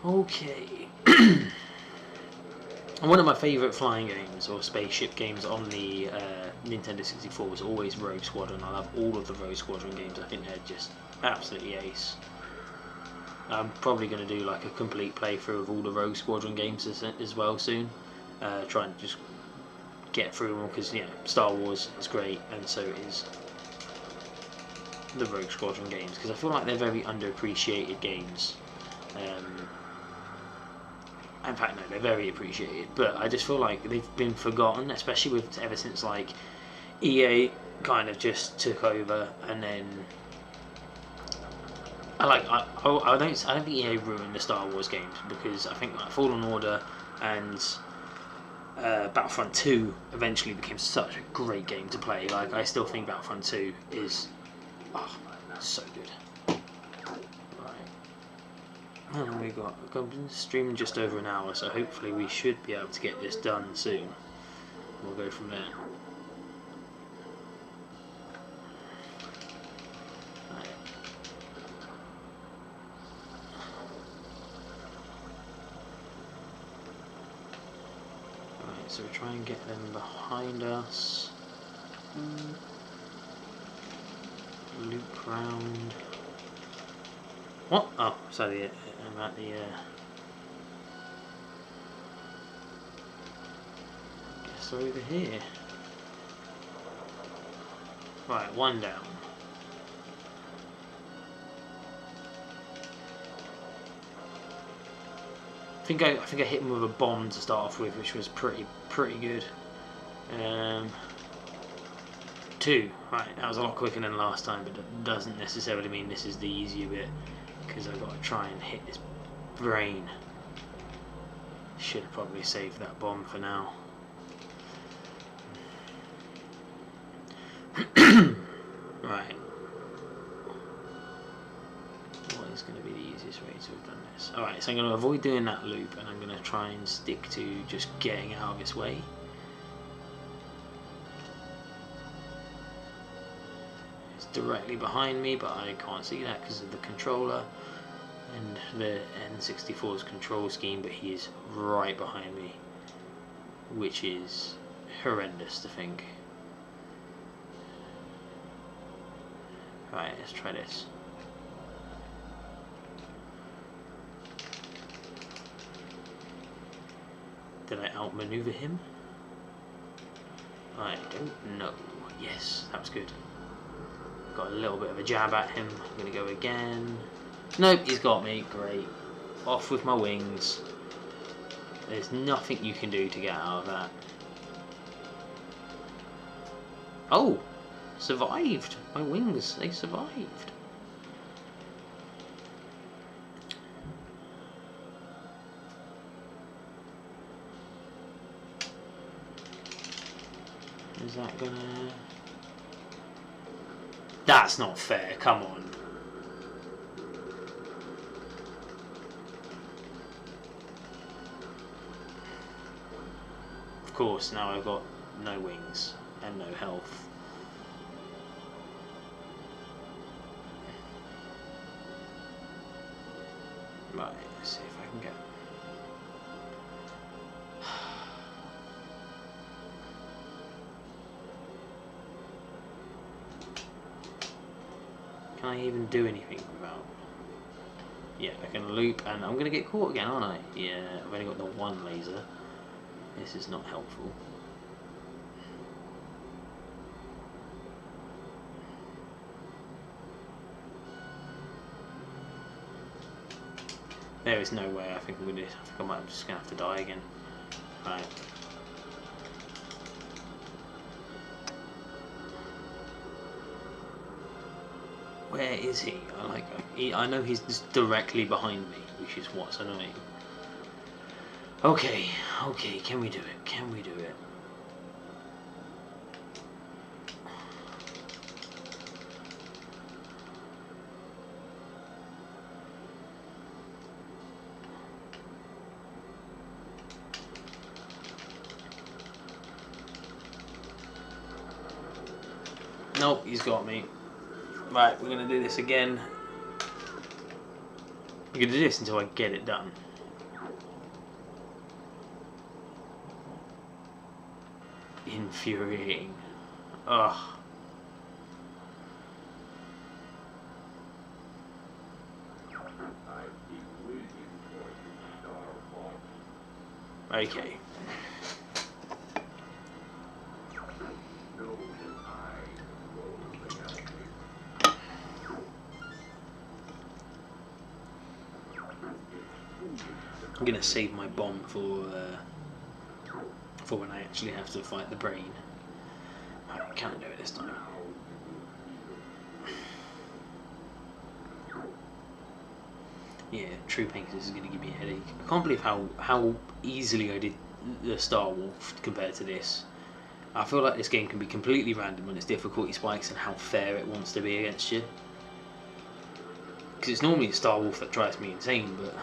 Okay. One of my favourite flying games or spaceship games on the Nintendo 64 was always Rogue Squadron. I love all of the Rogue Squadron games. I think they're just absolutely ace. I'm probably going to do like a complete playthrough of all the Rogue Squadron games as well soon. Try and just get through them all because, you know, Star Wars is great and so is the Rogue Squadron games because I feel like they're very underappreciated games. In fact, no, they're very appreciated, but I just feel like they've been forgotten, especially with ever since like EA kind of just took over, and then I don't think EA ruined the Star Wars games because I think like Fallen Order and Battlefront 2 eventually became such a great game to play. Like I still think Battlefront 2 is so good. And we've been streaming just over an hour, so hopefully we should be able to get this done soon. We'll go from there. Right, so we try and get them behind us. Loop round. What? Oh, sorry, I'm at the guess over here. Right, one down. I think I hit him with a bomb to start off with, which was pretty good. 2. Right, that was a lot quicker than last time, but that doesn't necessarily mean this is the easier bit. Because I've got to try and hit this brain. Should have probably saved that bomb for now. Right. What is going to be the easiest way to have done this? Alright, so I'm going to avoid doing that loop and I'm going to try and stick to just getting out of its way. Directly behind me, but I can't see that because of the controller and the N64's control scheme, but he is right behind me, which is horrendous to think. Right, let's try this. Did I outmaneuver him? I don't know. Yes, that was good. Got a little bit of a jab at him. I'm going to go again. Nope, he's got me. Great. Off with my wings. There's nothing you can do to get out of that. Oh! Survived! My wings, they survived. Is that gonna... That's not fair, come on. Of course, now I've got no wings and no health. Right, let's see if I can get... Can I even do anything without... Yeah, I can loop and I'm going to get caught again, aren't I? Yeah, I've only got the one laser. This is not helpful. There is no way. I think I'm just gonna have to die again. Right. Where is he? I know he's just directly behind me, which is what's annoying. Okay, can we do it? Can we do it? Nope, he's got me. Right, we're going to do this again. We're going to do this until I get it done. Infuriating. Ugh. Okay. I'm gonna save my bomb for when I actually have to fight the brain. I can't do it this time. Yeah, True Painters is gonna give me a headache. I can't believe how easily I did the Star Wolf compared to this. I feel like this game can be completely random on its difficulty spikes and how fair it wants to be against you. Because it's normally the Star Wolf that drives me insane, but.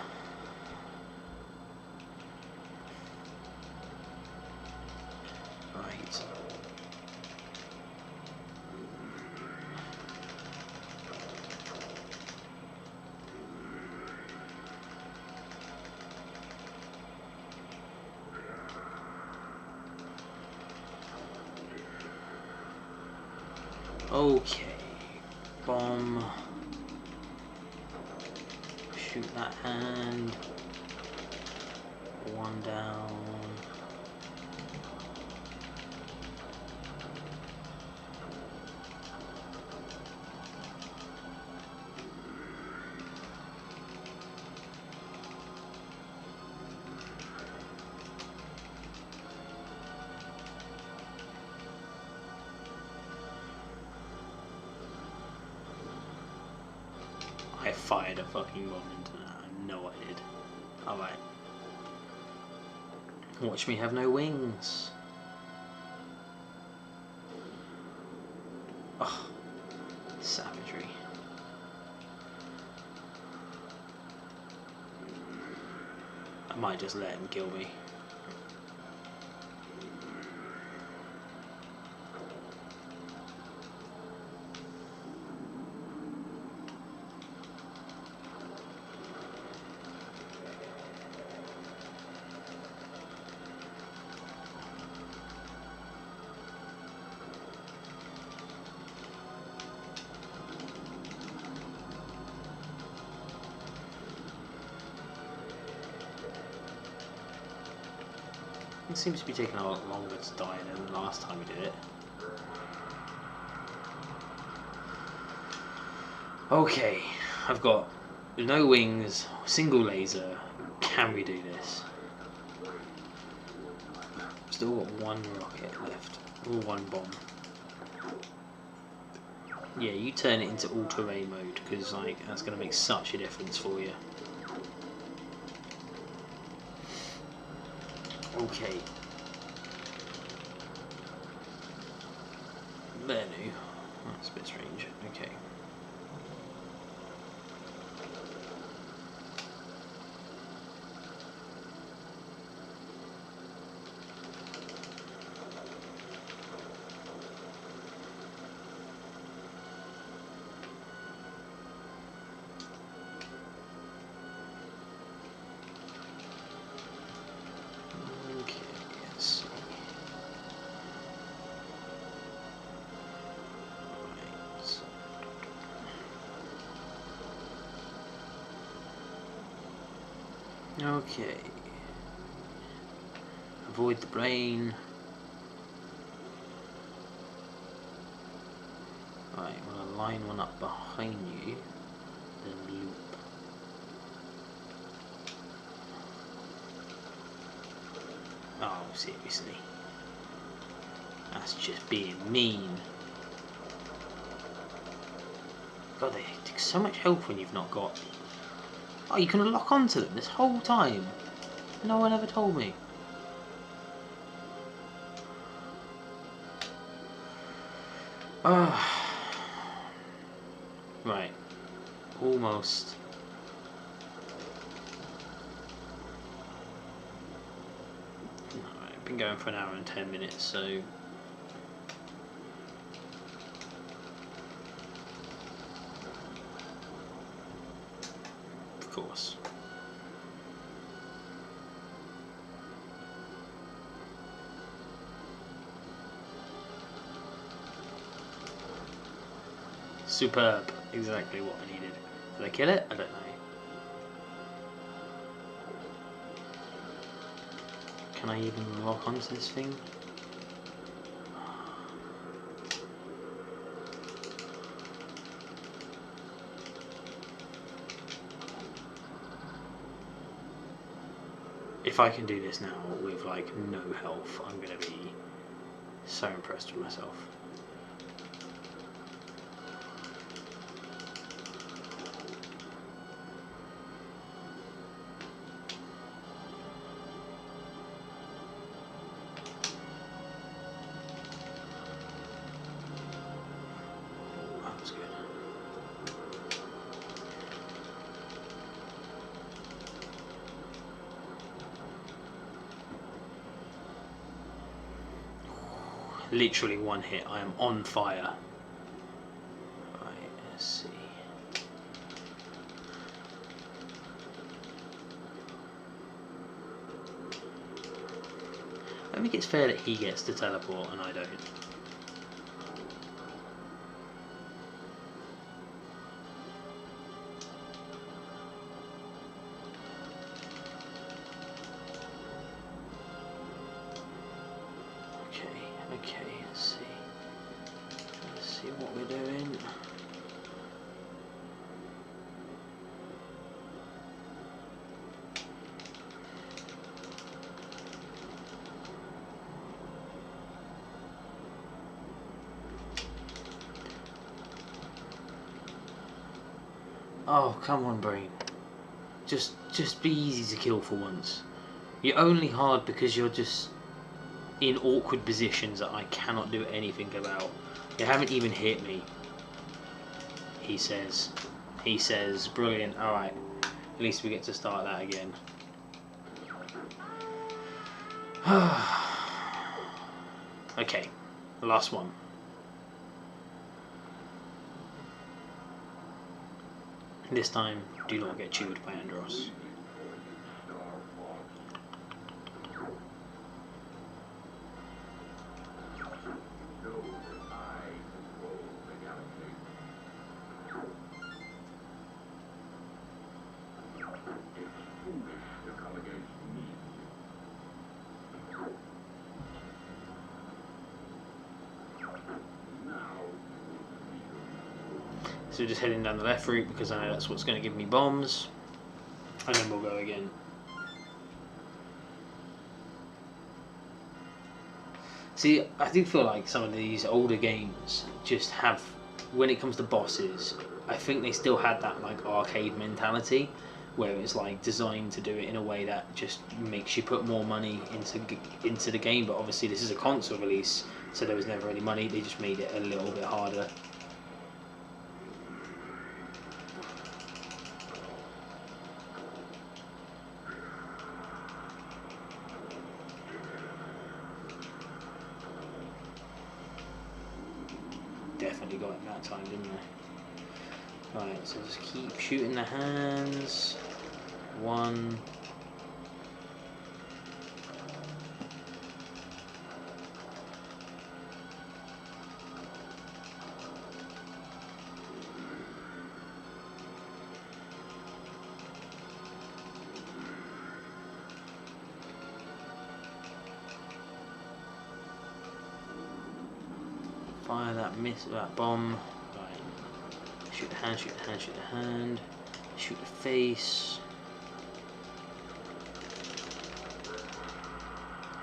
Okay, bomb, shoot that hand, one down. I fired a fucking bomb into that. I know I did. Alright. Watch me have no wings. Oh, savagery. I might just let him kill me. It seems to be taking a lot longer to die than the last time we did it. Okay, I've got no wings, single laser. Can we do this? Still got one rocket left, or one bomb. Yeah, you turn it into all-terrain mode, because like that's going to make such a difference for you. Okay. Menu. That's a bit strange. Okay. Okay. avoid the brain. Right, I'm going to line one up behind you, then loop. Oh, seriously. That's just being mean. God, they take so much help when you've not got... Oh, you can lock onto them this whole time. No one ever told me. Right. Almost. Alright, I've been going for an hour and 10 minutes, so... Of course. Superb. Exactly what I needed. Did I kill it? I don't know. Can I even lock onto this thing? If I can do this now with like no health, I'm gonna be so impressed with myself. That was good. Literally one hit, I am on fire. Right, let's see. I think it's fair that he gets to teleport and I don't. Okay, let's see what we're doing. Oh, come on, brain. Just be easy to kill for once. You're only hard because you're just in awkward positions that I cannot do anything about. You haven't even hit me. He says, brilliant, alright. At least we get to start that again. Okay, the last one. This time, do not get chewed by Andros. So just heading down the left route because I know that's what's going to give me bombs, and then we'll go again. See, I do feel like some of these older games just have, when it comes to bosses, I think they still had that like arcade mentality where it's like designed to do it in a way that just makes you put more money into the game. But obviously this is a console release, so there was never any money. They just made it a little bit harder. Definitely got it that time, didn't I? Right, so just keep shooting the hands. One. Fire that bomb. Right. Shoot the hand, shoot the hand, shoot the hand. Shoot the face.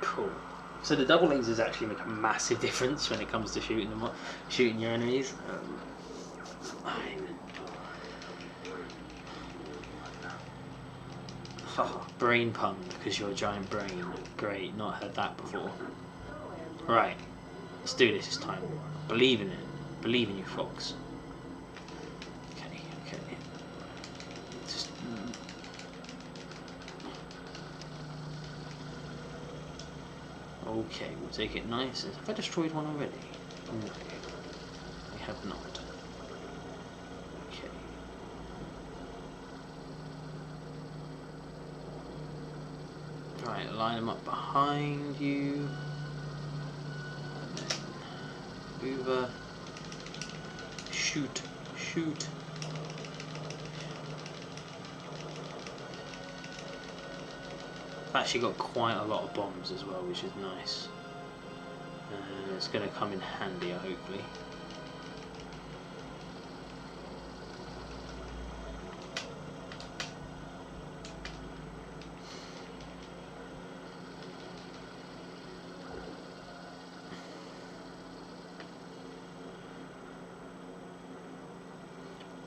Cool. So the double lasers actually make a massive difference when it comes to shooting your enemies. Brain pun because you're a giant brain. Great, not heard that before. Right, let's do this time. Believe in it. Believe in you, Fox. Okay. Just. Okay, we'll take it nice. Have I destroyed one already? No, I have not. Okay. Right, line them up behind you. And then over. Shoot. I've actually got quite a lot of bombs as well, which is nice. It's going to come in handy, hopefully.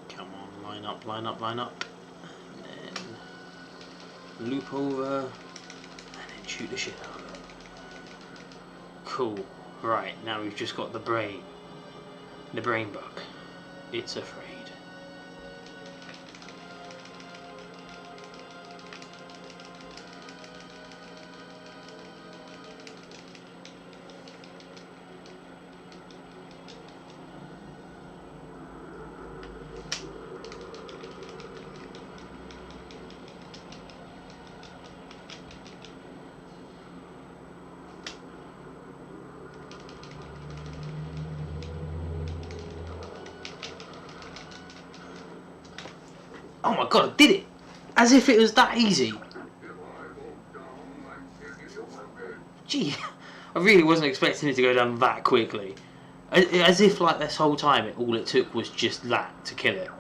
Come on, line up. And then loop over. Shoot the shit out of it. Cool. Right, now we've just got the brain bug. It's afraid. Oh my god, I did it! As if it was that easy. Gee, I really wasn't expecting it to go down that quickly. As if like this whole time all it took was just that to kill it.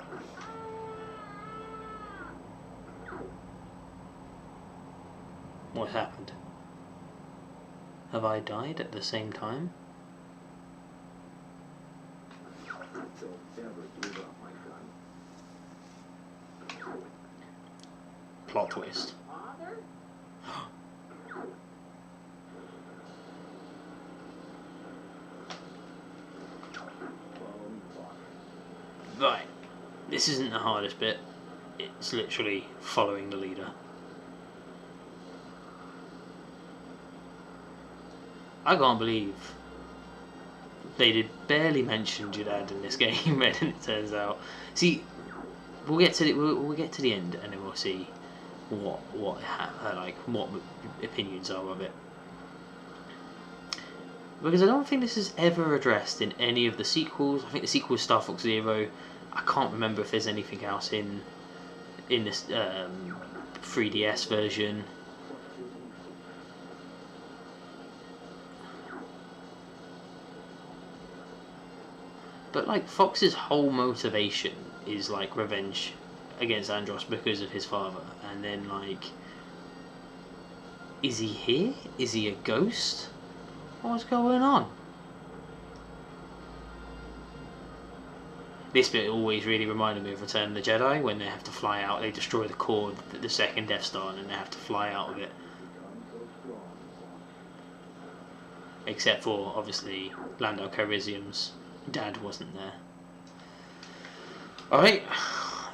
What happened? Have I died at the same time? Plot twist. Right, this isn't the hardest bit. It's literally following the leader. I can't believe they did barely mention your dad in this game, and it turns out. See, we'll get to the end, and then we'll see what opinions are of it. Because I don't think this is ever addressed in any of the sequels. I think the sequel is Star Fox Zero. I can't remember if there's anything else in this 3DS version. But like Fox's whole motivation is like revenge against Andros because of his father, and then like, is he here? Is he a ghost? What's going on? This bit always really reminded me of Return of the Jedi, when they have to fly out, they destroy the core, the second Death Star, and then they have to fly out of it. Except for, obviously, Lando Calrissian's dad wasn't there. Alright,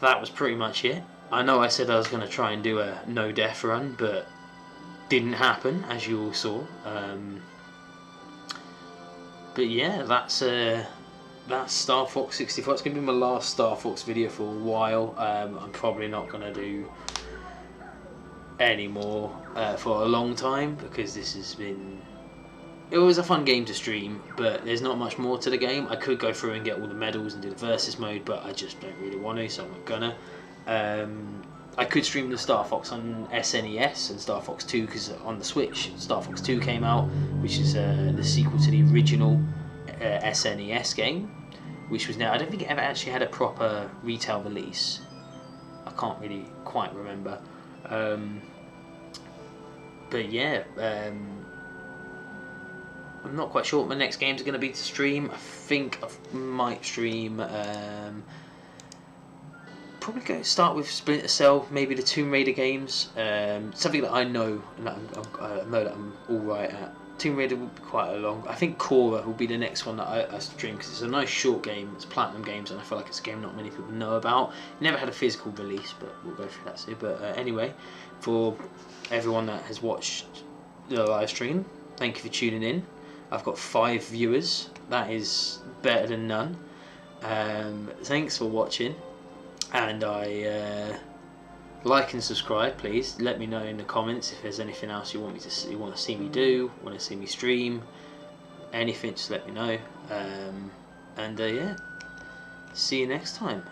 that was pretty much it. I know I said I was going to try and do a no-death run, but didn't happen, as you all saw. But yeah, that's Star Fox 64. It's going to be my last Star Fox video for a while. I'm probably not going to do any more for a long time, because this has been... It was a fun game to stream, but there's not much more to the game. I could go through and get all the medals and do the versus mode, but I just don't really want to, so I'm not gonna. I could stream the Star Fox on SNES and Star Fox 2, because on the Switch, Star Fox 2 came out, which is the sequel to the original SNES game, which was I don't think it ever actually had a proper retail release. I can't really quite remember. But yeah, I'm not quite sure what my next games are going to be to stream. I think I might stream. Probably go start with Splinter Cell, maybe the Tomb Raider games. Something that I know and that I know that I'm all right at. Tomb Raider will be quite a long. I think Korra will be the next one that I stream because it's a nice short game. It's Platinum Games, and I feel like it's a game not many people know about. It never had a physical release, but we'll go through that soon. But anyway, for everyone that has watched the live stream, thank you for tuning in. I've got 5 viewers. That is better than none. Thanks for watching, and I like and subscribe. Please let me know in the comments if there's anything else you want to see me do, want to see me stream, anything. Just let me know. And yeah, see you next time.